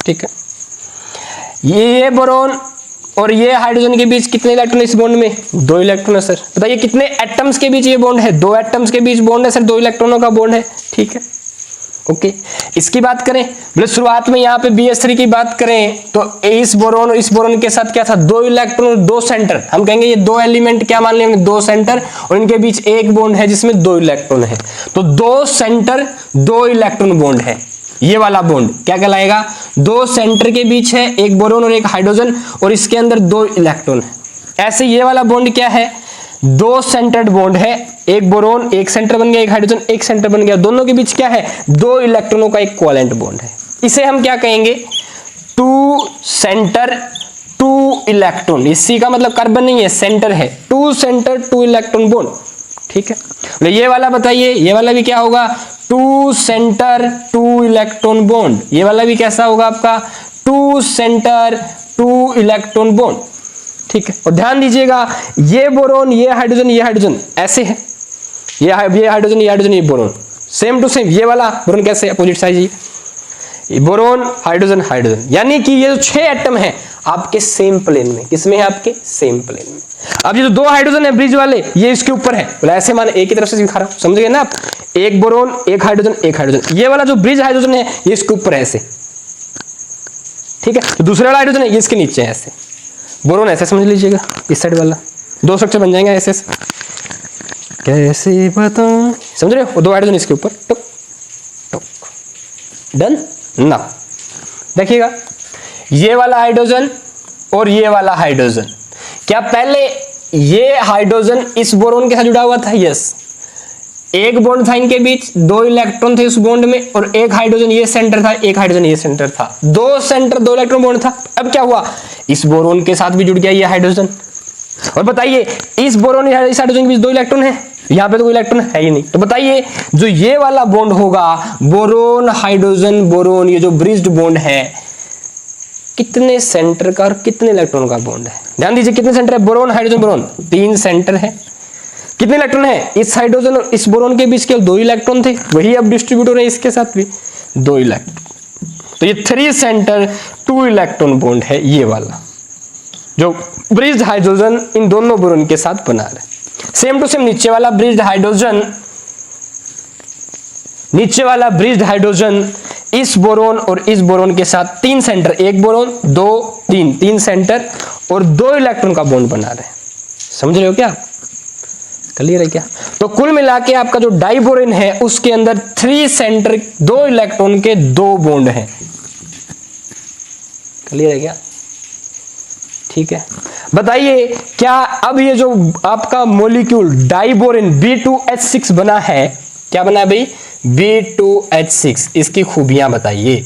ठीक है, ये बोरोन और ये हाइड्रोजन के बीच कितने इलेक्ट्रॉन इस बॉन्ड में? 2 इलेक्ट्रॉन है सर। बताइए कितने एटम्स के बीच ये बॉन्ड है? 2 एटम्स के बीच बॉन्ड है सर, 2 इलेक्ट्रॉनों का बॉन्ड है। ठीक है, ओके। इसकी बात करें, बोले शुरुआत में यहाँ पे BH3 की बात करें, तो इस बोरोन और इस बोरोन के साथ क्या था? 2 इलेक्ट्रॉन और 2 सेंटर। हम कहेंगे ये 2 एलिमेंट क्या मान लेंगे? 2 सेंटर, और इनके बीच एक बॉन्ड है जिसमें 2 इलेक्ट्रॉन है। तो 2 सेंटर 2 इलेक्ट्रॉन बॉन्ड है। ये वाला बॉन्ड क्या कहलाएगा? 2 सेंटर के बीच है, एक बोरोन और एक हाइड्रोजन, और इसके अंदर 2 इलेक्ट्रॉन है। ऐसे ये वाला बॉन्ड क्या है? 2 सेंटर्ड बॉन्ड है, एक बोरोन एक सेंटर बन गया, एक हाइड्रोजन एक सेंटर बन गया, दोनों के बीच क्या है? 2 इलेक्ट्रॉनों का एक कोवेलेंट बॉन्ड है। इसे हम क्या कहेंगे? 2 सेंटर 2 इलेक्ट्रॉन। इसी का मतलब कार्बन नहीं है, सेंटर है। 2 सेंटर 2 इलेक्ट्रॉन बॉन्ड। ठीक है, ये वाला बताइए, ये वाला भी क्या होगा? 2 सेंटर 2 इलेक्ट्रॉन बॉन्ड। ये वाला भी कैसा होगा आपका? 2 सेंटर 2 इलेक्ट्रॉन बॉन्ड। ठीक है, और ध्यान दीजिएगा, ये बोरोन ये हाइड्रोजन ऐसे है, ये हाइड्रोजन ये बोरोन, सेम टू सेम। ये वाला बोरोन कैसे? अपोजिट साइड, ये बोरोन हाइड्रोजन, यानी कि ये जो 6 एटम है आपके सेम प्लेन में। किसमें है? आपके सेम प्लेन में। अब ये जो 2 हाइड्रोजन है ब्रिज वाले, ये इसके ऊपर है। बोला ऐसे माने, एक ही तरफ से दिखा रहा हूं, समझ गए ना आप? एक बोरोन एक हाइड्रोजन। ये वाला जो ब्रिज हाइड्रोजन है ये इसके ऊपर है ऐसे। ठीक है, तो दूसरे वाला हाइड्रोजन है ये इसके नीचे है ऐसे। बोरोन ऐसे समझ लीजिएगा, इस साइड वाला 2 स्ट्रक्चर बन जाएंगे ऐसे। कैसे बताऊं, समझ रहे हो, 2 हाइड्रोजन इसके ऊपर, टुक टुक, डन ना। देखिएगा ये वाला हाइड्रोजन और ये वाला हाइड्रोजन, क्या पहले ये हाइड्रोजन इस बोरोन के साथ जुड़ा हुआ था? यस, एक बॉन्ड था इनके बीच, 2 इलेक्ट्रॉन थे उस बॉन्ड में, और एक हाइड्रोजन ये सेंटर था, एक हाइड्रोजन ये सेंटर था, 2 सेंटर 2 इलेक्ट्रॉन बॉन्ड था। अब क्या हुआ, इस बोरोन के साथ भी जुड़ गया ये हाइड्रोजन। और बताइए इस बोरोन इस हाइड्रोजन के बीच 2 इलेक्ट्रॉन है, यहाँ पे तो कोई इलेक्ट्रॉन है ही नहीं। तो बताइए जो ये वाला बॉन्ड होगा बोरोन हाइड्रोजन बोरोन, ये जो ब्रिज्ड बॉन्ड है, कितने सेंटर का और कितने इलेक्ट्रॉन का बॉन्ड है? ध्यान दीजिए कितने सेंटर है, बोरोन हाइड्रोजन बोरोन 3 सेंटर है। कितने इलेक्ट्रॉन है इस हाइड्रोजन और इस बोरोन के बीच? केवल 2 इलेक्ट्रॉन थे, वही अब डिस्ट्रीब्यूट हो रहे हैं इसके साथ भी 2 इलेक्ट्रॉन। तो ये 3 सेंटर 2 इलेक्ट्रॉन बॉन्ड है ये वाला, जो ब्रिज्ड हाइड्रोजन इन दोनों बोरोन के साथ बना रहे। सेम टू सेम नीचे वाला ब्रिज्ड हाइड्रोजन, नीचे वाला ब्रिज्ड हाइड्रोजन इस बोरोन और इस बोरोन के साथ 3 सेंटर, एक बोरोन 2 3 सेंटर और 2 इलेक्ट्रॉन का बॉन्ड बना रहे हैं। समझ रहे हो क्या, क्लियर है क्या? तो कुल मिला के आपका जो डाइबोरेन है उसके अंदर 3 सेंटर 2 इलेक्ट्रॉन के 2 बॉन्ड हैं। क्लियर है क्या? ठीक है, बताइए क्या अब ये जो आपका मॉलिक्यूल डाइबोरेन B2H6 बना है, क्या बना है भाई? B2H6, इसकी खूबियां बताइए,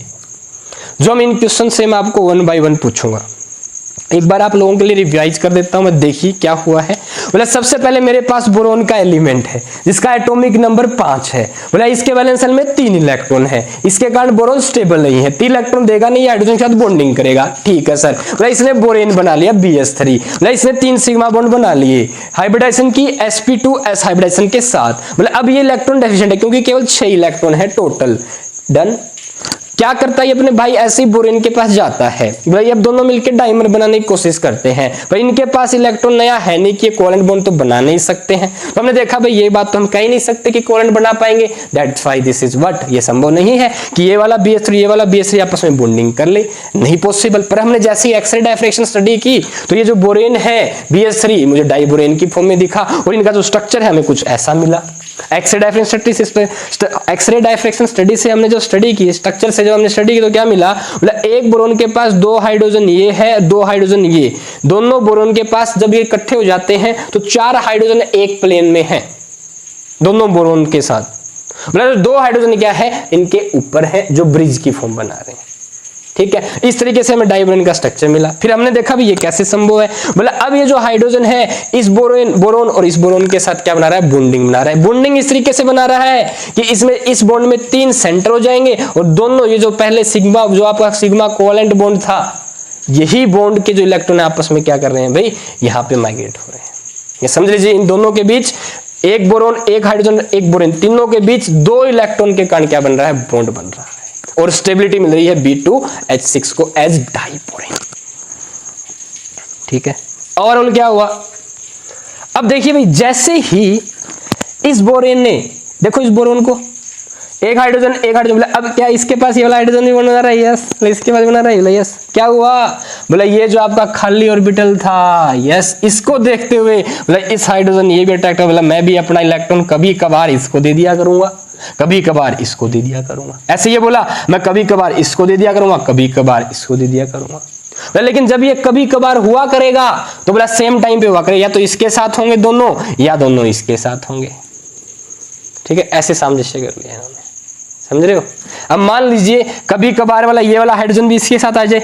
जो हम इन क्वेश्चन से मैं आपको 1 बाय 1 पूछूंगा। एक बार आप लोगों के लिए रिवाइज कर देता हूं मैं, देखिए क्या हुआ है। बोला सबसे पहले मेरे पास बोरोन का एलिमेंट है जिसका एटॉमिक नंबर 5 है। बोला इसके वैलेंस शेल में 3 इलेक्ट्रॉन है, इसके कारण बोरोन स्टेबल नहीं है, 3 इलेक्ट्रॉन देगा नहीं, हाइड्रोजन के साथ बॉन्डिंग करेगा। ठीक है सर। बोला इसने बोरेन बना लिया BS3। बोला इसने 3 सिग्मा बॉन्ड बना लिए हाइब्रिडाइजेशन की sp2s हाइब्रिडाइजेशन के साथ। बोला अब ये इलेक्ट्रॉन डेफिशिएंट है क्योंकि केवल 6 इलेक्ट्रॉन है टोटल। डन। क्या करता है अपने भाई, ऐसे ही बोरेन के पास जाता है, भाई अब दोनों मिलकर डाइमर बनाने की कोशिश करते हैं। भाई इनके पास इलेक्ट्रॉन नया है नहीं कि कोवेलेंट बॉन्ड तो बना नहीं सकते हैं। तो हमने देखा भाई ये बात तो हम कह ही नहीं सकते कि कोवेलेंट बना पाएंगे, that's why this is what, ये संभव नहीं है कि ये वाला BS3 ये वाला BS3 आपस में बॉन्डिंग कर ले, नहीं पॉसिबल। पर हमने जैसे ही एक्सरे डायफ्रेक्शन स्टडी की तो ये जो बोरेन है BS3 मुझे डाइबोरेन की फॉर्म में दिखा और इनका जो स्ट्रक्चर है हमें कुछ ऐसा मिला। एक्सरे डायफ्रेक्शन स्टडी से हमने जो स्टडी की, स्ट्रक्चर से जो हमने स्टडी की तो क्या मिला, बोला एक बोरोन के पास 2 हाइड्रोजन ये है, 2 हाइड्रोजन ये, दोनों बोरोन के पास जब ये इकट्ठे हो जाते हैं तो 4 हाइड्रोजन एक प्लेन में है दोनों बोरोन के साथ। बोला 2 हाइड्रोजन क्या है इनके ऊपर है जो ब्रिज की फॉर्म बना रहे हैं। ठीक है, इस तरीके से हमें डाइबोरेन का स्ट्रक्चर मिला। फिर हमने देखा भी ये कैसे संभव है। बोला अब ये जो हाइड्रोजन है इस बोरोन और इस बोरोन के साथ क्या बना रहा है, बॉन्डिंग बना रहा है। बॉन्डिंग इस तरीके से बना रहा है कि इसमें इस बॉन्ड में 3 सेंटर हो जाएंगे और दोनों ये जो पहले सिग्मा, जो आपका सिग्मा कोवेलेंट बॉन्ड था, यही बॉन्ड के जो इलेक्ट्रॉन आपस में क्या कर रहे हैं भाई, यहाँ पे माइग्रेट हो रहे हैं। ये समझ लीजिए इन दोनों के बीच एक बोरोन एक हाइड्रोजन एक बोरेन, तीनों के बीच 2 इलेक्ट्रॉन के कारण क्या बन रहा है, बॉन्ड बन रहा है और स्टेबिलिटी मिल रही है B2H6 को एज डाइबोरेन। ठीक है, ओवरऑल क्या हुआ, अब देखिए भाई जैसे ही इस बोरेन ने, देखो इस बोरोन को एक हाइड्रोजन बोला, अब क्या इसके पास ये वाला हाइड्रोजन भी बना रहा है, यस, इसके पास बना रहा है, यस। क्या हुआ, बोला ये जो आपका खाली ऑर्बिटल था, यस, इसको देखते हुए बोला इस हाइड्रोजन ये भी अट्रैक्ट है, बोला मैं भी अपना इलेक्ट्रॉन कभी कभार इसको दे दिया करूंगा, कभी कभार इसको दे दिया करूंगा। ऐसे ये बोला मैं कभी कभार इसको दे दिया करूंगा, कभी कभार इसको दे दिया करूंगा। लेकिन जब ये कभी कभार हुआ करेगा तो बोला सेम टाइम पे हुआ करेगा, या तो इसके साथ होंगे दोनों या दोनों इसके साथ होंगे। ठीक है, ऐसे सामंजस्य कर लिया इन्होंने, समझ रहे हो। अब मान लीजिए कभी कभार वाला ये वाला हाइड्रोजन भी इसके साथ आ जाए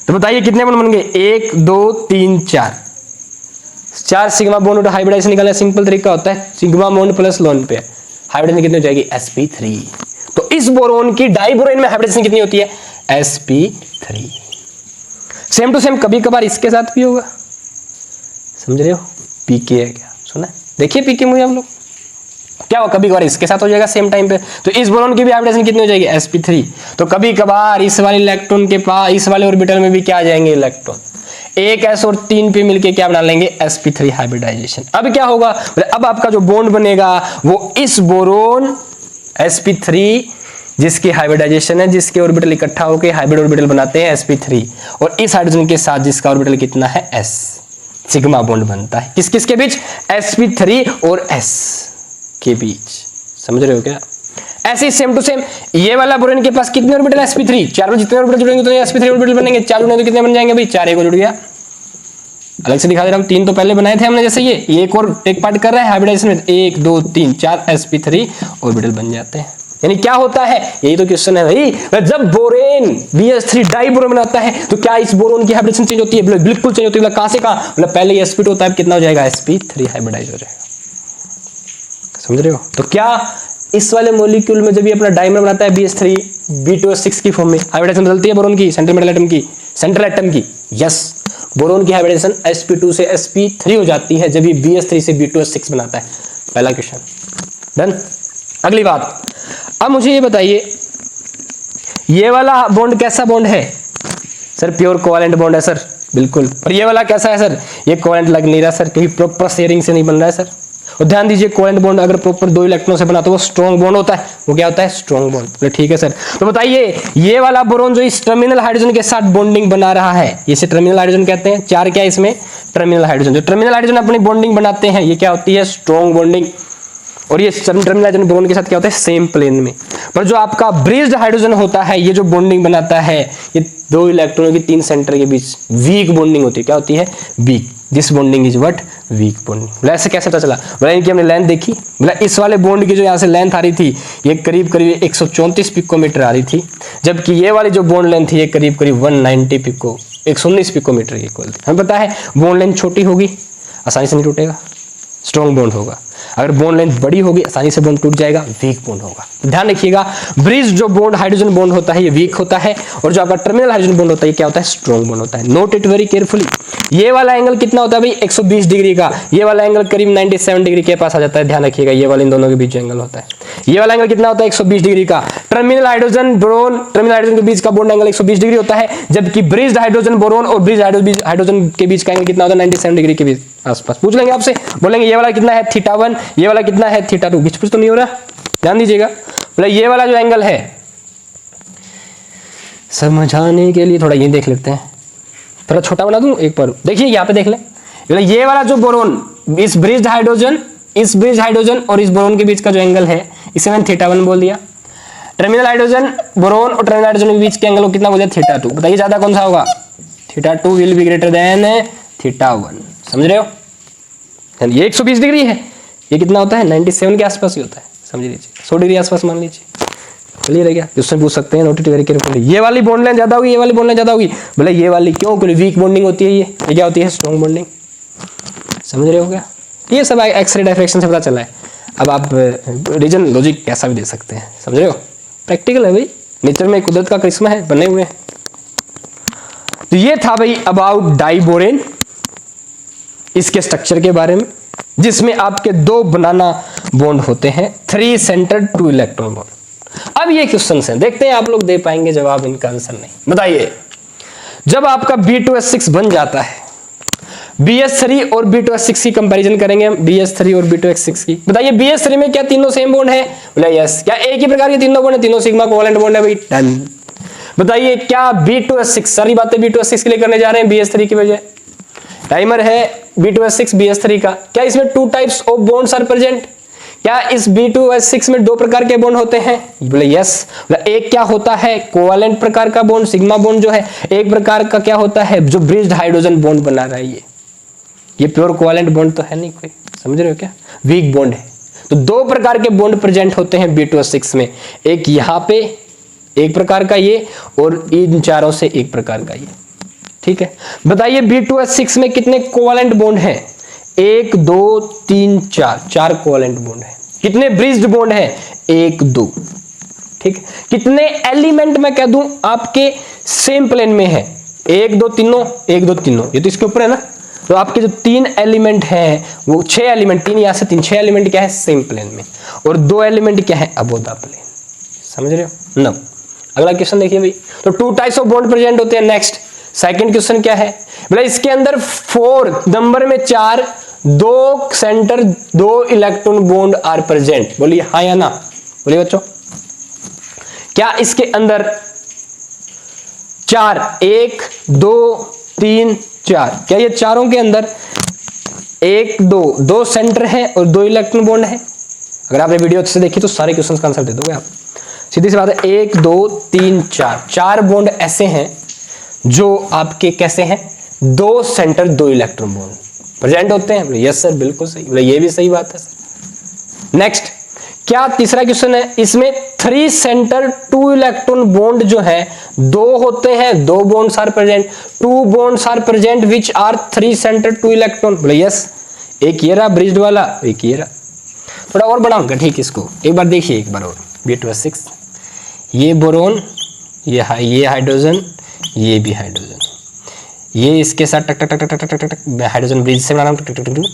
तो बताइए कितने बॉन्ड बन गए, 1 2 3 4 सिग्मा बॉन्ड हाइब्रिडाइजेशन निकालना सिंपल तरीका होता है, sigma bond plus lone pair, hybridisation कितनी हो जाएगी, sp3। तो इस बोरोन की डाइबोरेन में हाइब्रिडाइजेशन कितनी होती है, sp3। सेम टू सेम कभी कभार इसके साथ भी होगा, समझ रहे हो, pk है क्या, सुना है, देखिए pk मुझे हम लोग क्या हो, कभी कभार इसके साथ हो जाएगा सेम टाइम पे। तो इस बोरोन की भी हाइब्रिडाइजेशन कितनी हो जाएगी, sp3। तो कभी कभार इस वाले इलेक्ट्रॉन के पास, इस वाले ऑर्बिटल में भी क्या आ जाएंगे इलेक्ट्रॉन, एक s और 3 पे मिलके क्या बना लेंगे, sp3 हाइब्रिडाइजेशन। अब क्या होगा, अब आपका जो बॉन्ड बनेगा वो इस बोरोन sp3 जिसकी हाइब्रिडाइजेशन है, जिसके ऑर्बिटल इकट्ठा होकर हाइब्रिड ऑर्बिटल बनाते हैं sp3, और इस हाइड्रोजन के साथ जिसका ऑर्बिटल कितना है s। सिग्मा बॉन्ड बनता है। किस किस के बीच? sp3 और s के बीच। समझ रहे हो क्या? ऐसे ही सेम टू सेम ये वाला बोरोन के पास कितने ऑर्बिटल? sp3। चारों जितने ऑर्बिटल जुड़ेंगे तो sp3 ऑर्बिटल बनेंगे। चार जुड़ेंगे तो कितने बन जाएंगे भाई? 4 एक जुड़ गया। अलग से दिखा दे रहा हूं, 3 तो पहले बनाए थे हमने, जैसे ये एक और टेक पार्ट कर रहा है हाइब्रिडाइजेशन में, 1 2 3 4 sp3 ऑर्बिटल बन जाते हैं। यानी क्या होता है? यही तो क्वेश्चन है भाई। जब बोरेन BH3 डाई बोरोन बनाता है तो क्या इस बोरोन की हाइब्रिडेशन चेंज होती है? बिल्कुल चेंज होती है। कहां से कहां? मतलब पहले ये sp2 होता है, कितना हो जाएगा? sp3 हाइब्रिडाइज हो जाएगा। समझ रहे हो? तो क्या इस वाले मॉलिक्यूल में जब ये अपना डाइमर बनाता है BH3 B2S6 की फॉर्म में, हाइब्रिडेशन बदलती है बोरोन की, सेंट्रल एटम की, सेंट्रल एटम की। यस, बोरोन की हाइब्रिडेशन sp2 से sp3 हो जाती है जब ये BH3 से B2S6 बनाता है। पहला क्वेश्चन डन। अगली बात, अब मुझे ये बताइए ये वाला बॉन्ड कैसा बॉन्ड है? सर प्योर कोवेलेंट बॉन्ड है सर, बिल्कुल। और ये वाला कैसा है सर? ये कोवेलेंट लग नहीं रहा सर, क्योंकि प्रॉपर शेयरिंग से नहीं बन रहा है सर। और ध्यान दीजिए कोवेलेंट बॉन्ड अगर प्रॉपर 2 इलेक्ट्रॉन से बना तो वो स्ट्रॉन्ग बॉन्ड होता है। वो क्या होता है? Strong bond. ठीक है सर। तो बताइए ये वाला बोरोन जो इस टर्मिनल हाइड्रोजन के साथ बॉन्डिंग बना रहा है, इसे टर्मिनल हाइड्रोजन कहते हैं। 4 क्या है इसमें? Terminal hydrogen. जो टर्मिनल हाइड्रोजन अपनी बॉन्डिंग बनाते हैं ये क्या होती है? Strong bonding. और ये टर्मिनल हाइड्रोजन बोरोन के साथ क्या होता है? सेम प्लेन में। पर जो आपका ब्रिज्ड हाइड्रोजन होता है ये जो बॉन्डिंग बनाता है ये 2 इलेक्ट्रॉनों की 3 सेंटर के बीच वीक बॉन्डिंग होती है। क्या होती है? Weak. This bonding is what? Weak bonding. बोला ऐसे कैसे पता चला? बोला इनकी हमने लेंथ देखी। बोला इस वाले बॉन्ड की जो यहाँ से लेंथ आ रही थी ये करीब करीब 134 पिकोमीटर आ रही थी, जबकि ये वाली जो बॉन्ड लेंथ थी ये करीब करीब 119 पिकोमीटर के इक्वल थी। हमें पता है बॉन्ड लेंथ छोटी होगी आसानी से नहीं टूटेगा, स्ट्रॉन्ग बॉन्ड होगा। अगर बॉन्ड लेंथ बड़ी होगी आसानी से बॉन्ड टूट जाएगा, वीक बॉन्ड होगा। ध्यान रखिएगा ब्रिज जो बॉन्ड हाइड्रोजन बॉन्ड होता है ये वीक होता है, और जो आपका टर्मिनल हाइड्रोजन बॉन्ड होता है ये क्या होता है? स्ट्रॉन्ग बॉन्ड होता है। Note it very carefully. ये वाला एंगल कितना होता है भाई? 120 डिग्री का। ये वाला एंगल करीब 97 डिग्री के पास आ जाता है। ध्यान रखिएगा ये वाले इन दोनों के बीच एंगल होता है। ये वाला एंगल कितना होता है? 120 डिग्री का। Terminal hydrogen boron terminal hydrogen के बीच का बॉन्ड एंगल 120 डिग्री होता है, जबकि ब्रिज्ड हाइड्रोजन बोरोन और ब्रिज्ड हाइड्रोजन के बीच का एंगल कितना होता है? 97 डिग्री के बीच आसपास। पूछ लेंगे आपसे, बोलेंगे ये वाला कितना है? θ1। ये वाला कितना है? θ2। कुछ तो नहीं हो रहा? ध्यान दीजिएगा। बोले ये वाला जो एंगल है, समझाने के लिए थोड़ा ये देख लेते हैं, थोड़ा छोटा बना दूं एक बार। देखिए यहाँ पे देख लें, ये वाला जो बोरोन इस ब्रिज्ड हाइड्रोजन और इस बोरोन के बीच का जो एंगल है इसे मैंने θ1 बोल दिया। टर्मिनल हाइड्रोजन बोरोन और टर्मिनल हाइड्रोजन के बीच के एंगल को कितना बोल दिया? θ2। बताइए ज्यादा कौन सा होगा? θ2 विल बी ग्रेटर देन θ1। समझ रहे हो? ये 120 डिग्री है, ये कितना होता है? 97 के आसपास ही होता है। समझ लीजिए 100 डिग्री आसपास मान लीजिए। क्लियर है क्या? क्वेश्चन पूछ सकते हैं, नोट इट वेरी केयरफुली। ये वाली बॉन्ड लेंथ ज्यादा होगी, ये वाली बॉन्ड लेंथ ज्यादा होगी। बोले ये वाली क्यों? क्योंकि वीक बॉन्डिंग होती है। ये क्या होती है? Strong bonding. समझ रहे हो क्या? ये सब एक्सरे डायरेक्शन से पता चला है। अब आप रीजन लॉजिक कैसा भी दे सकते हैं। समझ रहे हो? प्रैक्टिकल है भाई, नेचर में कुदरत का करिश्मा है, बने हुए हैं। तो ये था भाई अबाउट डाइबोरेन, इसके स्ट्रक्चर के बारे में, जिसमें आपके 2 बनाना बॉन्ड होते हैं, 3 सेंटर 2 इलेक्ट्रॉन बॉन्ड। अब ये क्वेश्चन हैं, देखते हैं आप लोग दे पाएंगे जवाब, इनका आंसर नहीं। बताइए जब आपका B2S6 बन जाता है, BH3 और B2S6 की कंपैरिजन करेंगे हम, BH3 और B2S6 की। बताइए BH3 में क्या तीनों सेम बॉन्ड है? बोले यस। क्या एक ही प्रकार के तीनों बॉन्ड है? तीनों सिग्मा कोवेलेंट बॉन्ड है भाई। डन। बताइए क्या B2S6, सारी बातें B2S6 के लिए करने जा रहे हैं BH3 की वजह। टाइमर है B2S6 BH3 का, क्या इसमें 2 types of bonds are present? क्या इस B2S6 में 2 प्रकार के बॉन्ड होते हैं? बोले यस। एक क्या होता है? कोवेलेंट प्रकार का बॉन्ड, सिग्मा बॉन्ड जो है। एक प्रकार का क्या होता है? जो ब्रिज्ड हाइड्रोजन बॉन्ड बना रहा है ये प्योर कोवेलेंट बॉन्ड तो है नहीं कोई। समझ रहे हो क्या? वीक बॉन्ड है। तो 2 प्रकार के बॉन्ड प्रेजेंट होते हैं B2S6 में, एक यहाँ पे एक प्रकार का ये, और इन चारों से एक प्रकार का ये। ठीक है, बताइए B2S6 में कितने कोवेलेंट बॉन्ड हैं? 1 2 3 4 कोवेलेंट बॉन्ड है। कितने ब्रिज्ड बॉन्ड है? 1 2। ठीक है, कितने एलिमेंट मैं कह दूं आपके सेम प्लेन में है? 1 2 तीनों, 1 2 तीनों, ये तो इसके ऊपर है ना। तो आपके जो 3 एलिमेंट हैं वो 6 एलिमेंट, 3 यहां से 3, 6 एलिमेंट क्या है? सेम प्लेन में, और 2 एलिमेंट क्या है? Above the plane. समझ रहे हो? नो। अगला क्वेश्चन देखिए भाई, तो 2 टाइप्स ऑफ बॉन्ड प्रेजेंट होते हैं। नेक्स्ट सेकंड क्वेश्चन क्या है? बोला इसके अंदर 4 नंबर में 4 2 centre 2 electron bond are present. बोलिए हाँ या ना? बोलिए बच्चों, क्या इसके अंदर 4 1 2 3 4, क्या ये चारों के अंदर एक दो सेंटर है और 2 इलेक्ट्रॉन बॉन्ड है। अगर आपने वीडियो अच्छे से देखी तो सारे क्वेश्चन का आंसर दे दोगे आप। सीधी सी बात है, 1 2 3 4 बॉन्ड ऐसे हैं जो आपके कैसे हैं, 2 सेंटर 2 इलेक्ट्रॉन बॉन्ड प्रेजेंट होते हैं। यस सर, बिल्कुल सही, बोले ये भी सही बात है सर। नेक्स्ट, क्या तीसरा क्वेश्चन है, इसमें 3 सेंटर 2 इलेक्ट्रॉन बॉन्ड जो है 2 होते हैं, 2 bonds are present, 2 bonds are present which are 3 centre 2 electron. बोले यस, एक ये रहा ब्रिज्ड वाला, एक ये रहा। थोड़ा और बढ़ाऊंगा, ठीक, इसको एक बार देखिए, एक बार और। B2S6, ये बोरोन, ये हाइड्रोजन, ये भी हाइड्रोजन, ये इसके साथ टक टक टक टक टक टक मैं हाइड्रोजन ब्रिज से बना रहा हूँ, टक टक टक टक,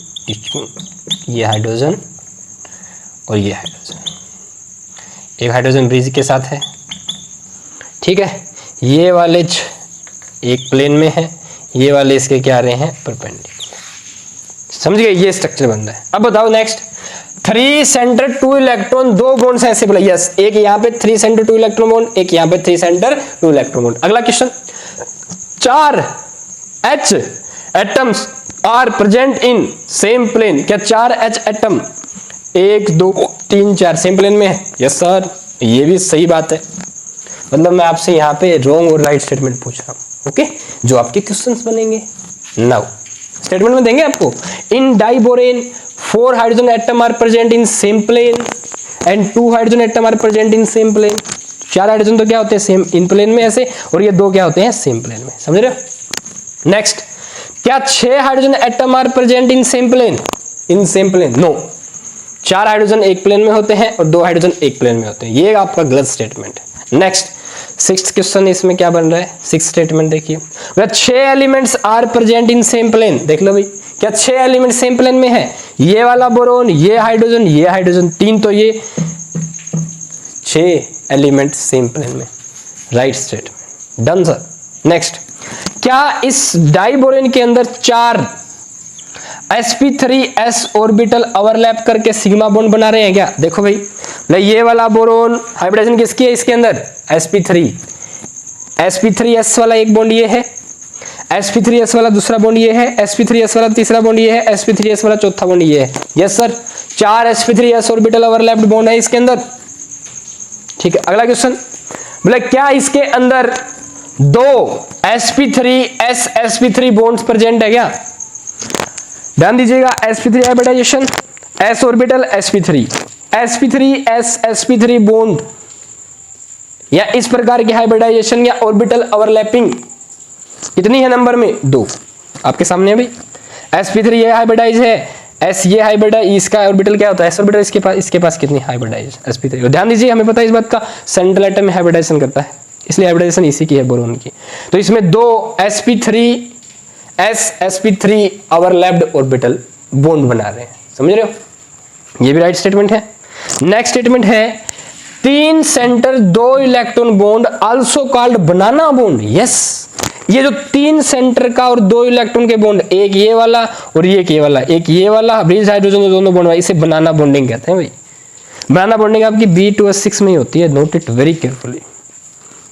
ये हाइड्रोजन और ये हाइड्रोजन, एक हाइड्रोजन ब्रिज के साथ है, ठीक है। ये वाले एक प्लेन में है, ये वाले इसके क्या आ रहे हैं, परपेंडिकुलर। समझ गए, ये स्ट्रक्चर बन रहा है। अब बताओ नेक्स्ट, 3 सेंटर 2 इलेक्ट्रॉन, 2 बॉन्ड्स ऐसे, बोला यस, एक यहाँ पे 3 सेंटर 2 इलेक्ट्रॉन बॉन्ड, एक यहाँ पे 3 सेंटर 2 इलेक्ट्रॉन बॉन्ड। अगला question, 4 H atoms are present in same plane. क्या 4 H एटम 1 2 3 4 सेम प्लेन में है? यस सर, ये भी सही बात है। मतलब मैं आपसे यहाँ पे रॉन्ग और राइट स्टेटमेंट पूछ रहा हूँ, ओके, जो आपके क्वेश्चंस बनेंगे। नाउ स्टेटमेंट में देंगे आपको, in diborane 4 hydrogen atom are present in same plane and 2 hydrogen atom are present in same plane. 4 hydrogen तो क्या होते हैं, सेम इन प्लेन में ऐसे, और ये 2 क्या होते हैं, सेम प्लेन में। समझ रहे हो। नेक्स्ट, क्या 6 hydrogen atom are present in same plane? In same plane no, 4 hydrogen एक प्लेन में होते हैं और 2 हाइड्रोजन एक प्लेन में होते हैं। ये आपका गलत स्टेटमेंट है। नेक्स्ट, 6th क्वेश्चन, इसमें क्या बन रहा है, 6th स्टेटमेंट देखिए, 6 elements are present in same plane. देख लो भाई, क्या 6 एलिमेंट सेम प्लेन में है? ये वाला बोरोन, ये हाइड्रोजन 3, तो ये 6 एलिमेंट सेम प्लेन में। Right statement, done sir. Next, क्या इस डाइबोरेन के अंदर 4 sp3s ऑर्बिटल ओवरलैप करके सिग्मा बॉन्ड बना रहे हैं क्या? देखो भाई, ये वाला बोरोन हाइब्रिडाइजेशन किसकी है, इसके अंदर sp3s वाला एक बॉन्ड ये है, sp3s वाला दूसरा बॉन्ड ये है, sp3s वाला तीसरा बॉन्ड ये है, sp3s वाला चौथा बॉन्ड ये है। Yes sir, 4 sp3s orbital overlapped bond है इसके अंदर, ठीक है। अगला क्वेश्चन, बोले क्या इसके अंदर 2 sp3s sp3 बॉन्ड्स प्रेजेंट है क्या? ध्यान दीजिएगा, sp3 hybridisation, s orbital sp3s sp3 bond, या इस प्रकार की हाइब्रिडाइजेशन या ऑर्बिटल ओवरलैपिंग कितनी है नंबर में? 2 आपके सामने है भाई। sp3 ये हाइब्रिडाइज है, s ये हाइब्रिडाइज, इसका ऑर्बिटल क्या होता है, s ऑर्बिटल, इसके पास कितनी हाइब्रिडाइज sp3। और ध्यान दीजिए, हमें पता है इस बात का, सेंट्रल एटम में हाइब्रिडाइजेशन करता है, इसलिए हाइब्रिडाइजेशन इसी की है, बोरोन की। तो इसमें 2 sp3s sp3 overlapped orbital bond बना रहे हैं। समझ रहे हो, ये भी राइट स्टेटमेंट है। नेक्स्ट स्टेटमेंट है, 3 centre 2 electron bond also called banana bond. Yes, ये जो 3 सेंटर का और 2 इलेक्ट्रॉन के बॉन्ड, एक ये वाला और एक ये वाला ब्रिज हाइड्रोजन दोनों बॉन्ड, इसे बनाना बॉन्डिंग कहते हैं भाई। बनाना बॉन्डिंग आपकी B2S6 में ही होती है, नोट इट वेरी केयरफुली।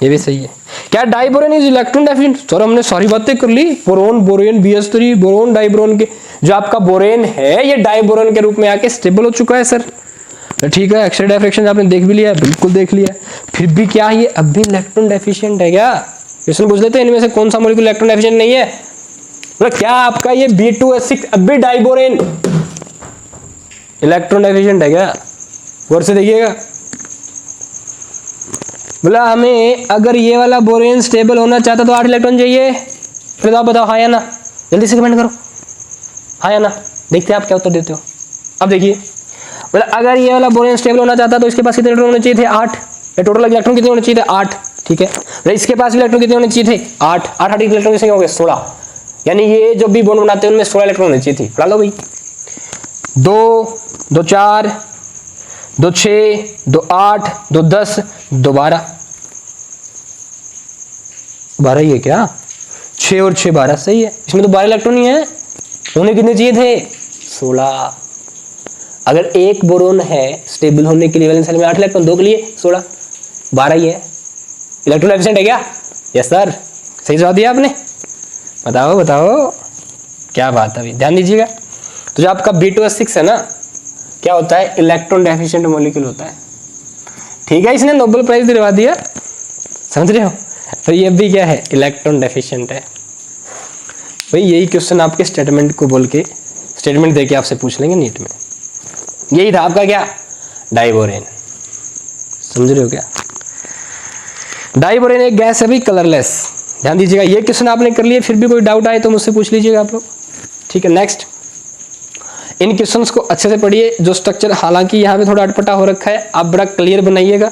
ये भी सही है। क्या diborane is electron deficient? Sir हमने सारी बातें कर ली, boron, borane, BS3, boron, diborane के, जो आपका बोरेन है ये डाइबोरेन के रूप में आके स्टेबल हो चुका है सर। तो ठीक है, एक्स-रे डायफ्रैक्शन आपने देख भी लिया, बिल्कुल देख लिया, फिर भी क्या ये अब भी इलेक्ट्रॉन डेफिशिएंट है क्या? क्वेश्चन पूछ लेते हैं, इनमें से कौन सा मॉलिक्यूल इलेक्ट्रॉन डेफिशिएंट नहीं है? मतलब क्या आपका ये B2S6 अब भी डाइबोरेन इलेक्ट्रॉन डेफिशिएंट है क्या? गौर से देखिएगा। बोला हमें अगर ये वाला बोरेन स्टेबल होना चाहता तो 8 इलेक्ट्रॉन चाहिए। फिर आप बताओ हाँ या ना, जल्दी से कमेंट करो, हाँ या ना, देखते हैं आप क्या उत्तर देते हो। अब देखिए, बोला अगर ये वाला बोरेन स्टेबल होना चाहता तो इसके पास कितने इलेक्ट्रॉन होने चाहिए थे? 8। टोटल इलेक्ट्रॉन कितने होने चाहिए थे? 8, ठीक है। इसके पास भी इलेक्ट्रॉन कितने होने चाहिए थे? 8 इलेक्ट्रॉन किसके होंगे? 16। यानी ये जो भी बॉन्ड बनाते हैं उनमें 16 इलेक्ट्रॉन होने चाहिए थे। पढ़ा लो भाई, 2 2 4 2 6 2 8 2 10 2 12 ही है क्या? 6 और 6 12 सही है। इसमें तो 12 इलेक्ट्रॉन ही है, होने कितने चाहिए थे? 16। अगर एक बोरोन है स्टेबल होने के लिए वैलेंस शेल में 8 इलेक्ट्रॉन, 2 के लिए 16, 12 ही है। इलेक्ट्रॉन एफिशिएंट है क्या? यस सर, सही जवाब दिया आपने। बताओ क्या बात है अभी, ध्यान दीजिएगा। तो जो आपका B2H6 है ना, क्या होता है, इलेक्ट्रॉन डेफिशिएंट मॉलिक्यूल होता है। ठीक है, इसने नोबेल प्राइज दिलवा दिया, समझ रहे हो। तो ये भी क्या है, इलेक्ट्रॉन डेफिशिएंट है भाई। यही क्वेश्चन आपके स्टेटमेंट को बोल के, स्टेटमेंट देके आपसे पूछ लेंगे नीट में। यही था आपका क्या, डाइबोरेन, समझ रहे हो क्या। डाइबोरेन एक गैस है भाई, कलरलेस। ध्यान दीजिएगा, ये क्वेश्चन आपने कर लिए, फिर भी कोई डाउट आए तो मुझसे पूछ लीजिएगा आप लोग, ठीक है। नेक्स्ट, इन क्वेश्चंस को अच्छे से पढ़िए। जो स्ट्रक्चर हालांकि यहाँ पे थोड़ा अटपटा हो रखा है, आप बड़ा क्लियर बनाइएगा।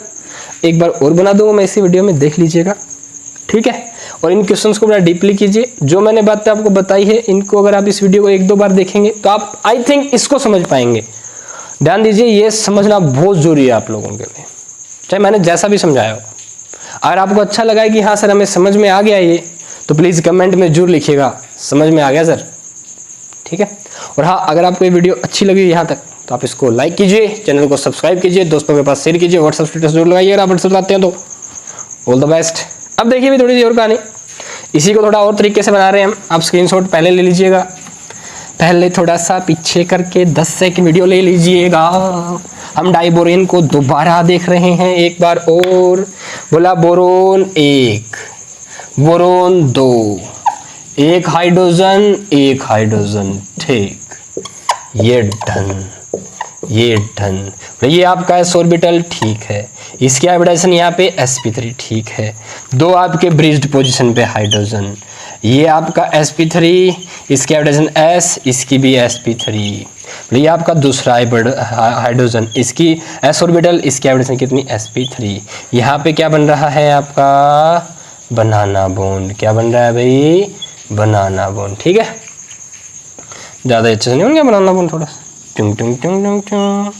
एक बार और बना दूंगा मैं इसी वीडियो में, देख लीजिएगा, ठीक है। और इन क्वेश्चंस को बड़ा डीपली कीजिए। जो मैंने बातें आपको बताई है, इनको अगर आप इस वीडियो को 1-2 बार देखेंगे तो आप आई थिंक इसको समझ पाएंगे। ध्यान दीजिए, ये समझना बहुत जरूरी है आप लोगों के लिए, चाहे मैंने जैसा भी समझाया हो। अगर आपको अच्छा लगा है कि हाँ सर हमें समझ में आ गया ये, तो प्लीज़ कमेंट में जरूर लिखिएगा समझ में आ गया सर, ठीक है। और हाँ, अगर आपको ये वीडियो अच्छी लगी यहाँ तक तो आप इसको लाइक कीजिए, चैनल को सब्सक्राइब कीजिए, दोस्तों के पास शेयर कीजिए, व्हाट्सएप स्टेटस जरूर लगाइए अगर आप व्हाट्सएप चलाते हैं तो। All the best. अब देखिए भी थोड़ी सी और कहानी, इसी को थोड़ा और तरीके से बना रहे हैं हम। आप स्क्रीनशॉट पहले ले लीजिएगा, पहले थोड़ा सा पीछे करके 10 सेकंड वीडियो ले लीजिएगा। हम डाइबोरेन को दोबारा देख रहे हैं एक बार और। बोला बोरोन 1, बोरोन 2, एक हाइड्रोजन, ठीक, ये डन, ये डन। ये आपका एस ऑर्बिटल, ठीक है। इसकी हाइब्रिडाइजेशन यहाँ पे sp3, ठीक है। 2 आपके ब्रिज्ड पोजीशन पे हाइड्रोजन, ये आपका sp3, इसकी हाइब्रिडाइजेशन s, इसकी भी sp3। ये आपका दूसरा हाइड्रोजन, इसकी s ऑर्बिटल, इसकी हाइब्रिडाइजेशन कितनी, sp3। यहाँ पे क्या बन रहा है आपका, बनाना बॉन्ड। क्या बन रहा है भाई, बनाना बॉन्ड, ठीक है। ज़्यादा अच्छे से नहीं बन गया बनाना बॉन्ड, थोड़ा टुंग टुंग टुंग टुंग टुंग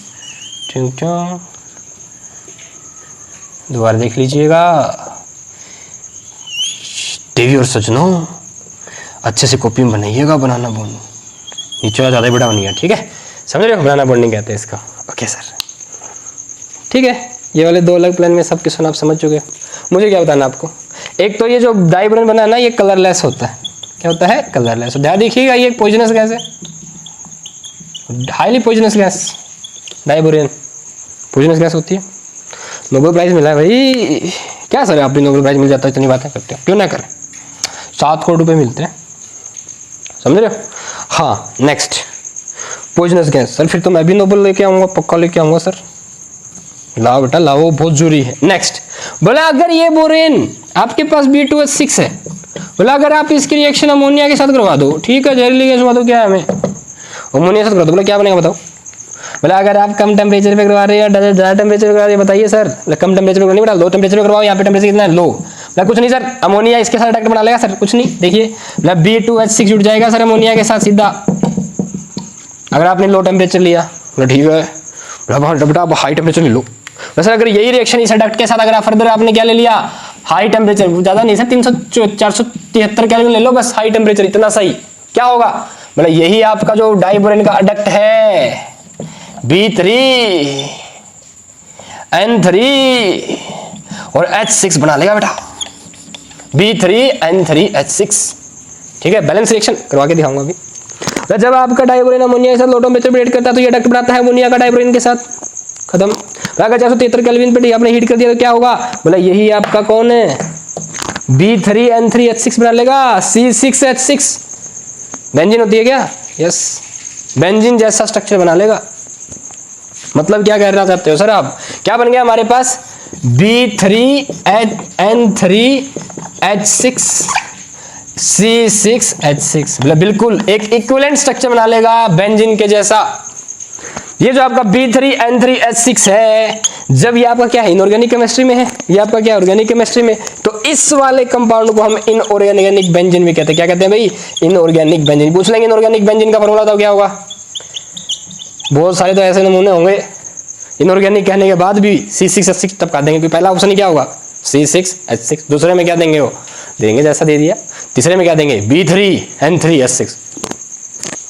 टुंग टुंग। दोबारा देख लीजिएगा। देवी और सजनों, अच्छे से कॉपी में बनाइएगा बनाना बॉन्ड, नीचे ज़्यादा बड़ा बन गया, ठीक है। समझ रहे हो, बनाना बॉन्ड नहीं कहते इसका, ओके सर, ठीक है। ये वाले 2 अलग प्लान में सब क्वेश्चन आप समझ चुके। मुझे क्या बताना आपको, एक तो ये जो डाइबोरेन बना है ना, ये कलरलेस होता है। क्या होता है, कलरलेस। ध्यान देखिएगा, ये पॉइजनस गैस है, highly poisonous gas. Diborane poisonous gas होती है। नोबेल प्राइज मिला है भाई। क्या सर आपने नोबेल प्राइज मिल जाता है, इतनी बातें करते हो, क्यों ना करें। 7 करोड़ रुपए मिलते हैं, समझ रहे हो। हाँ, नेक्स्ट, पॉइजनस गैस। सर फिर तो मैं भी नोबेल लेके आऊँगा, पक्का लेके आऊँगा सर। लाओ बेटा लाओ, बहुत जरूरी है। नेक्स्ट, बोला अगर ये बोरेन आपके पास B2H6 है, बोला अगर आप इसकी रिएक्शन अमोनिया के साथ करवा दो, ठीक है, जहरीली गैस करवा दो, क्या है हमें, अमोनिया के साथ करवा दो, बोला क्या बनेगा बताओ। बोला अगर आप कम टेम्परेचर पे करवा रहे हैं या ज़्यादा टेम्परेचर पे करवा रहे हैं, बताइए सर। कम टेम्परेचर पे नहीं बेटा, लो टेम्परेचर पे करवाओ। यहाँ पे टेम्परेचर कितना है, लो। बोला कुछ नहीं सर, अमोनिया इसके साथ अटैक बना लेगा सर, कुछ नहीं। देखिए बोला B2H6 जुड़ जाएगा सर अमोनिया के साथ सीधा, अगर आपने लो टेम्परेचर लिया। बोला ठीक है, बोला बेटा आप हाई टेम्परेचर ले लो। सर अगर यही रिएक्शन इस एडक्ट के साथ अगर आप फर्दर आपने क्या ले लिया, हाई टेम्परेचर, ज़्यादा नहीं सर, 473 केल्विन ले लो बस, हाई टेम्परेचर इतना सही, क्या होगा। मतलब यही आपका जो डाइबोरेन का एडक्ट है, B3 N3 और H6 बना लेगा बेटा, B3 N3 H6, ठीक है। बैलेंस रिएक्शन करवा के दिखाऊंगा अभी। तो जब आपका डाइबोरेन अमोनिया के साथ लो टेम्परेचर पे रिएक्ट करता है तो ये एडक्ट बनाता है अमोनिया का डाइबोरेन के साथ, खत्म। अगर 473 केल्विन पे आपने हीट कर दिया तो क्या होगा, बोला यही आपका कौन है, B3 N3 H6 बना लेगा, C6H6 बेंजीन होती है क्या, यस, बेंजीन जैसा स्ट्रक्चर बना लेगा। मतलब क्या कहना चाहते हो सर आप, क्या बन गया हमारे पास, B3 N3 H6 C6H6, मतलब बिल्कुल एक इक्विवेलेंट स्ट्रक्चर बना लेगा बेंजीन के जैसा। ये जो आपका B3 N3 H6 है, जब ये आपका क्या है, इनऑर्गेनिक केमिस्ट्री में है, ये आपका क्या ऑर्गेनिक केमिस्ट्री में, तो इस वाले कंपाउंड को हम इनऑर्गेनिक बेंजीन भी कहते हैं। क्या कहते हैं भाई, इनऑर्गेनिक बेंजीन। पूछ लेंगे इनऑर्गेनिक बेंजीन का फॉर्मूला तो क्या होगा, बहुत सारे तो ऐसे नमूने होंगे इनऑर्गेनिक कहने के बाद भी C6H6 टपका देंगे, क्योंकि पहला ऑप्शन ही क्या होगा, C6H6। दूसरे में क्या देंगे, वो देंगे जैसा दे दिया। तीसरे में क्या देंगे, B3 N3 H6।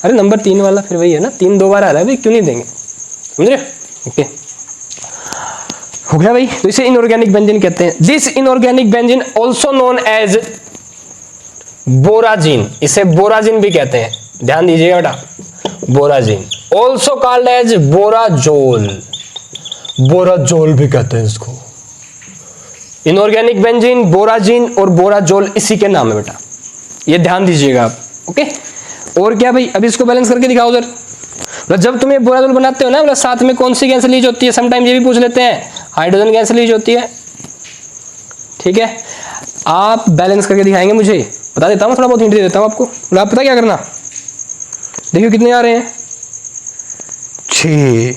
अरे नंबर 3 वाला फिर वही है ना, 3 2 बार आ रहा है भाई, क्यों नहीं देंगे, समझ रहे, ओके हो गया भाई। तो इसे इनऑर्गेनिक बेंजीन कहते हैं। This inorganic benzene also known as borazine, इसे बोराजीन भी कहते हैं। ध्यान दीजिएगा बेटा, borazine, also called as borazole, borazole भी कहते हैं इसको। इनऑर्गेनिक बेंजीन, बोराजिन और बोराजोल इसी के नाम है बेटा, ये ध्यान दीजिएगा आप। ओके, और क्या भाई, अभी इसको बैलेंस करके दिखाओ उधर। जब तुम ये बोराजोल बनाते हो ना, साथ में कौन सी गैस लीज होती है, समटाइम ये भी पूछ लेते हैं, हाइड्रोजन गैस लीज होती है। ठीक है, आप बैलेंस करके दिखाएंगे, मुझे बता देता हूँ, थोड़ा बहुत हिंट दे देता हूँ आपको। आप पता क्या करना, देखिए कितने आ रहे हैं, 6,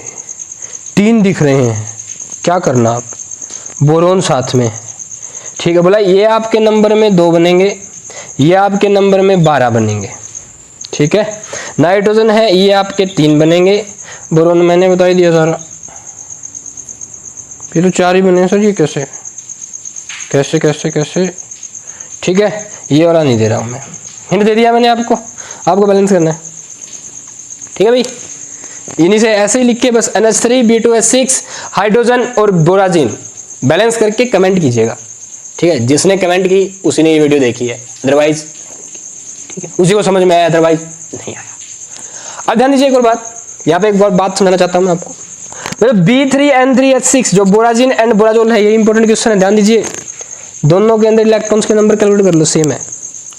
3 दिख रहे हैं, क्या करना आप, बोरोन साथ में। ठीक है, बोला ये आपके नंबर में 2 बनेंगे, ये आपके नंबर में 12 बनेंगे। ठीक है, नाइट्रोजन है, ये आपके 3 बनेंगे, बोरोन मैंने बता ही दिया सारा, ये तो 4 ही बने सर, ये कैसे कैसे कैसे कैसे। ठीक है, ये वाला नहीं दे रहा हूँ मैं, हिंट दे दिया मैंने आपको, आपको बैलेंस करना है। ठीक है भाई, इन्हीं से ऐसे ही लिख के बस NH3 B2H6 हाइड्रोजन और बोराजिन बैलेंस करके कमेंट कीजिएगा। ठीक है, जिसने कमेंट की उसी ने ये वीडियो देखी है, अदरवाइज ठीक है उसी को समझ में आया, अदरवाइज नहीं आया। अब ध्यान दीजिए एक और बात, यहाँ पे एक बार बात सुनाना चाहता हूँ मैं आपको। B3N3H6 जो बोराजिन एंड बोराजोल है, ये इंपॉर्टेंट क्वेश्चन है, ध्यान दीजिए। दोनों के अंदर इलेक्ट्रॉन्स के नंबर कैलकुलेट कर लो, सेम है,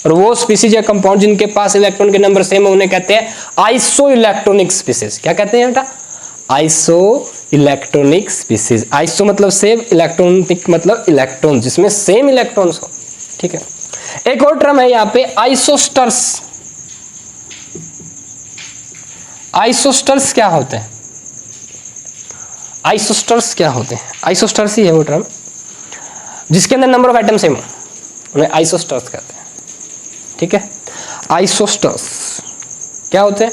और वो स्पीसीज या कंपाउंड जिनके पास इलेक्ट्रॉन के नंबर सेम है उन्हें कहते हैं आइसो इलेक्ट्रॉनिक स्पीसीज। क्या कहते हैं बेटा, आइसो इलेक्ट्रॉनिक स्पीसीज। आइसो मतलब सेम, इलेक्ट्रॉनिक मतलब इलेक्ट्रॉन जिसमें सेम इलेक्ट्रॉन्स हो। ठीक है, एक और टर्म है यहाँ पे आइसोस्टर्स। आइसोस्टर्स क्या होते हैं, आइसोस्टर्स क्या होते हैं, आइसोस्टर्स ही है वो टर्म जिसके अंदर नंबर ऑफ एटम सेम हो, उन्हें आइसोस्टर्स कहते हैं। ठीक है, आइसोस्टर्स क्या होते हैं,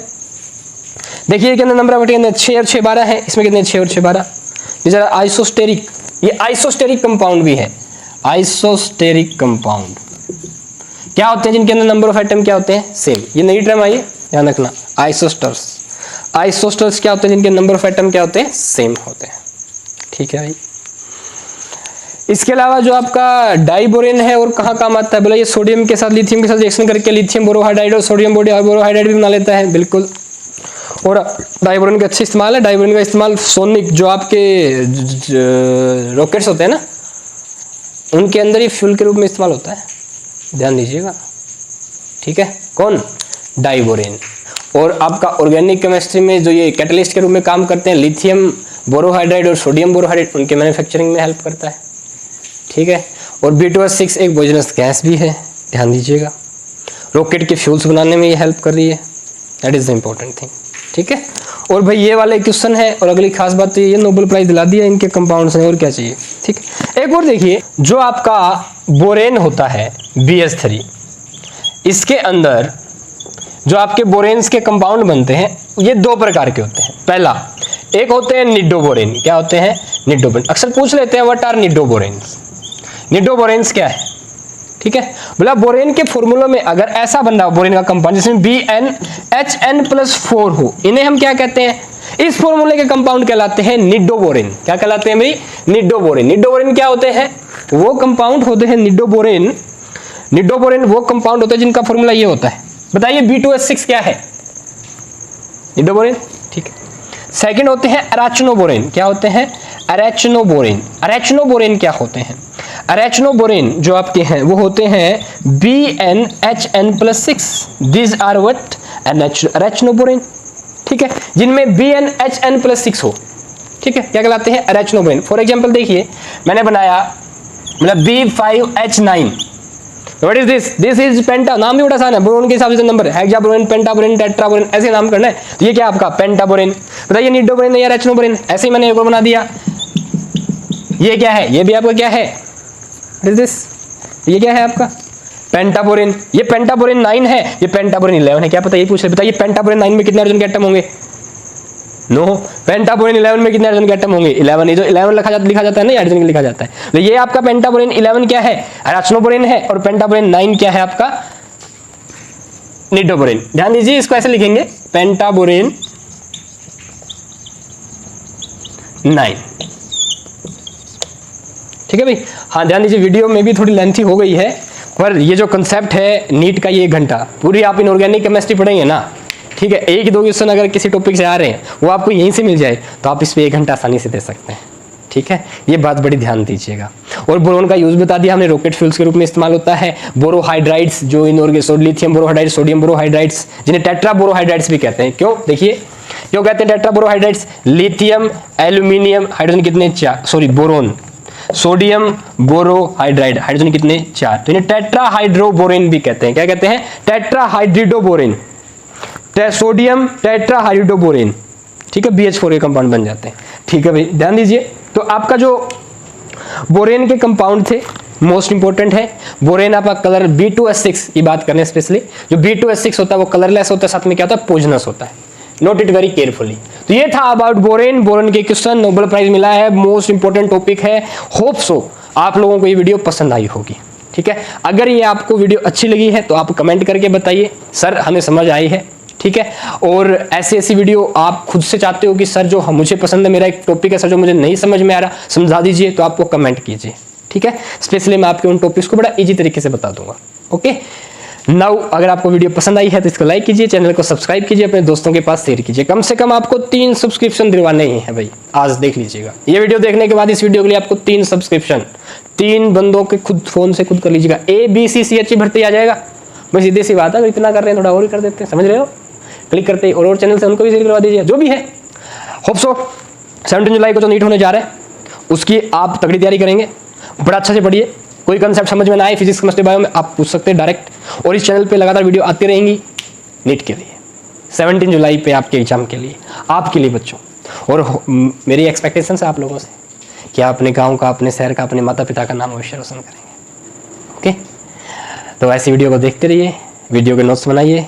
देखिए के अंदर नंबर ऑफ एटम 6 और 6 12 है, इसमें कितने 6 और 6 12। ये जरा आइसोस्टेरिक, ये आइसोस्टेरिक कंपाउंड भी है। आइसोस्टेरिक कंपाउंड क्या होते हैं जिनके अंदर नंबर ऑफ एटम क्या होते हैं सेम, ये नई टर्म आई है, ध्यान रखना। आइसोस्टर्स, आइसोस्टर्स क्या होते हैं जिनके नंबर ऑफ एटम क्या होते हैं सेम होते हैं। ठीक है भाई, इसके अलावा जो आपका डाइबोरेन है और कहाँ काम आता है, बोला ये सोडियम के साथ लिथियम के साथ रिएक्शन करके लिथियम बोरोहाइड्राइड और सोडियम बोरोहाइड्राइड भी बना लेता है, बिल्कुल। और डाइबोरेन का अच्छा इस्तेमाल है, डाइबोरेन का इस्तेमाल सोनिक जो आपके रॉकेट्स होते हैं ना, उनके अंदर ही फ्यूल के रूप में इस्तेमाल होता है, ध्यान दीजिएगा। ठीक है, कौन, डाइबोरेन। और आपका ऑर्गेनिक केमिस्ट्री में जो ये कैटलिस्ट के रूप में काम करते हैं, लिथियम बोरोहाइड्राइड और सोडियम बोरोहाइड्राइड, उनके मैन्युफैक्चरिंग में हेल्प करता है। ठीक है, और B2H6 एक पॉइजनस गैस भी है, ध्यान दीजिएगा। रॉकेट के फ्यूल्स बनाने में ये हेल्प कर रही है, that is the important thing. ठीक है, और भाई ये वाले क्वेश्चन है, और अगली खास बात तो ये नोबेल प्राइज दिला दिया इनके कंपाउंड्स ने, और क्या चाहिए। ठीक है, एक और देखिए, जो आपका बोरेन होता है BH3, इसके अंदर जो आपके बोरेन्स के कंपाउंड बनते हैं ये 2 प्रकार के होते हैं। पहला, एक होते हैं निडोबोरेन। क्या होते हैं, निडोबोरेन। अक्सर पूछ लेते हैं व्हाट आर निडोबोरेन्स, निडोबोरेन्स क्या है। ठीक है, बोला बोरेन के फॉर्मूला में अगर ऐसा बन रहा हो बोरेन का कंपाउंड जिसमें BnHn+4 हो, इन्हें हम क्या कहते हैं, इस फॉर्मूले के कंपाउंड कहलाते हैं निडोबोरेन। क्या कहलाते हैं भाई, निडोबोरेन। निडोबोरेन क्या होते हैं, वो कंपाउंड होते हैं निडोबोरेन। निडोबोरेन वो कंपाउंड होते हैं जिनका फॉर्मूला ये होता है। बताइए B2H6 क्या है, निडोबोरेन। ठीक है, सेकंड होते हैं अरेचनोबोरेन। क्या होते हैं, अरेचनोबोरेन। अरेचनोबोरेन क्या होते हैं, अरेचनोबोरेन जो आपके हैं वो होते हैं BnHn+6। This are what, arachnoborane. ठीक है, जिनमें BnHn+6 हो। ठीक है, क्या कहलाते हैं, अरेचनोबोरेन। फॉर एग्जांपल देखिए, मैंने बनाया मतलब B5H9, what is this, this is penta. नाम भी बड़ा आसान है, बोरोन के हिसाब से नंबर है, हेक्साबोरेन, पेंटाबोरेन, टेट्राबोरेन, ऐसे नाम करना है। तो ये क्या आपका पेंटाबोरेन। बताइए निडोबोरेन या अरेचनोबोरेन, ऐसे ही मैंने एक और बना दिया। ये क्या है, ये भी आपका क्या है, दिस, ये क्या है आपका पेंटाबोरेन। ये पेंटाबोरेन 9 है, ये पेंटाबोरेन 11 है। क्या पता, ये पूछ रहे, बताइए पेंटाबोरेन 9 में कितने हाइड्रोजन के एटम होंगे, नो। पेंटाबोरेन 11 में कितने हाइड्रोजन के एटम होंगे, 11। ये जो 11 लिखा जाता है ना, हाइड्रोजन के लिखा जाता है। तो ये आपका पेंटाबोरेन 11 क्या है, अरेचनोबोरेन है, और पेंटाबोरेन 9 क्या है आपका, निडोबोरेन। ध्यान दीजिए, इसको ऐसे लिखेंगे, पेंटाबोरेन 9। ठीक है भाई, हाँ ध्यान दीजिए, वीडियो में भी थोड़ी लेंथी हो गई है, पर ये जो कंसेप्ट है नीट का, ये 1 घंटा पूरी आप इनऑर्गेनिक केमिस्ट्री पढ़ेंगे ना, ठीक ठीक है, 1-2 क्वेश्चन अगर किसी टॉपिक से आ रहे हैं वो आपको यहीं से मिल जाए तो आप इस पे 1 घंटा आसानी से दे सकते हैं। ठीक है, ये बात बड़ी ध्यान दीजिएगा। और बोरोन का यूज बता दिया हमने, रॉकेट फ्यूल्स के रूप में इस्तेमाल होता है। बोरोहाइड्राइड्स जो इनऑर्गेनिक, लिथियम बोरोहाइड्राइड्स, सोडियम बोरोहाइड्राइड्स, जिन्हें टेट्रा बोरोहाइड्राइड्स भी कहते हैं। क्यों, देखिए क्यों कहते हैं टेट्रा बोरोहाइड्राइड्स? लिथियम, एल्यूमिनियम, हाइड्रोजन कितने? 4, बोरोन, सोडियम बोरोहाइड्राइड, हाइड्रोजन कितने? 4, तो इन्हें टेट्राहाइड्रोबोरेन भी कहते हैं। क्या कहते हैं? टेट्राहाइड्रिडोबोरेन, सोडियम टेट्राहाइड्रोबोरेन। ठीक है, BH4 के कंपाउंड बन जाते हैं। ठीक है भाई, ध्यान दीजिए। तो आपका जो बोरेन के कंपाउंड थे मोस्ट इंपोर्टेंट है बोरेन। आपका कलर B2S6 की बात करें स्पेशली, जो B2S6 होता है वो कलरलेस होता है, साथ में क्या होता है? पॉइजनस होता है। Note it very carefully. तो ये था अबाउट बोरेन। बोरेन के क्वेश्चन, नोबेल प्राइज मिला है, मोस्ट इंपोर्टेंट टॉपिक है। होप सो आप लोगों को ये वीडियो पसंद आई होगी। ठीक है, अगर ये आपको वीडियो अच्छी लगी है तो आप कमेंट करके बताइए सर हमें समझ आई है। ठीक है, और ऐसी वीडियो आप खुद से चाहते हो कि सर जो मुझे पसंद है, मेरा एक टॉपिक है सर जो मुझे नहीं समझ में आ रहा, समझा दीजिए, तो आपको कमेंट कीजिए। ठीक है, स्पेशली मैं आपके उन टॉपिक्स को बड़ा इजी तरीके से बता दूंगा। ओके, नाउ अगर आपको वीडियो पसंद आई है तो इसको लाइक कीजिए, चैनल को सब्सक्राइब कीजिए, अपने दोस्तों के पास शेयर कीजिए। कम से कम आपको 3 सब्सक्रिप्शन दिलवाने ही है भाई, आज देख लीजिएगा। ये वीडियो देखने के बाद इस वीडियो के लिए आपको 3 सब्सक्रिप्शन 3 बंदों के खुद फोन से खुद कर लीजिएगा। ABCCH भर्ती आ जाएगा। बस सीधी सी बात है, इतना कर रहे हैं थोड़ा और कर देते हैं, समझ रहे हो? क्लिक करते ही और चैनल से उनको भी शेयर करवा दीजिए, जो भी है। होप सो 17 जुलाई को जो नीट होने जा रहा है उसकी आप तगड़ी तैयारी करेंगे, बड़ा अच्छा से पढ़िए। कोई कंसेप्ट समझ में ना आए फिजिक्स, केमिस्ट्री, बायो में, आप पूछ सकते हैं डायरेक्ट। और इस चैनल पे लगातार वीडियो आती रहेंगी नीट के लिए, 17 जुलाई पे आपके एग्जाम के लिए, आपके लिए बच्चों। और मेरी एक्सपेक्टेशन है आप लोगों से कि आप अपने गाँव का, अपने शहर का, अपने माता पिता का नाम अवश्य रोशन करेंगे। ओके, तो ऐसी वीडियो को देखते रहिए, वीडियो के नोट्स बनाइए,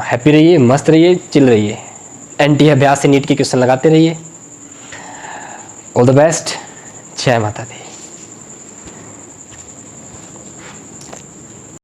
हैप्पी रहिए, मस्त रहिए, चिल रहिए, NT अभ्यास से नीट के क्वेश्चन लगाते रहिए। ऑल द बेस्ट, जय माता दी।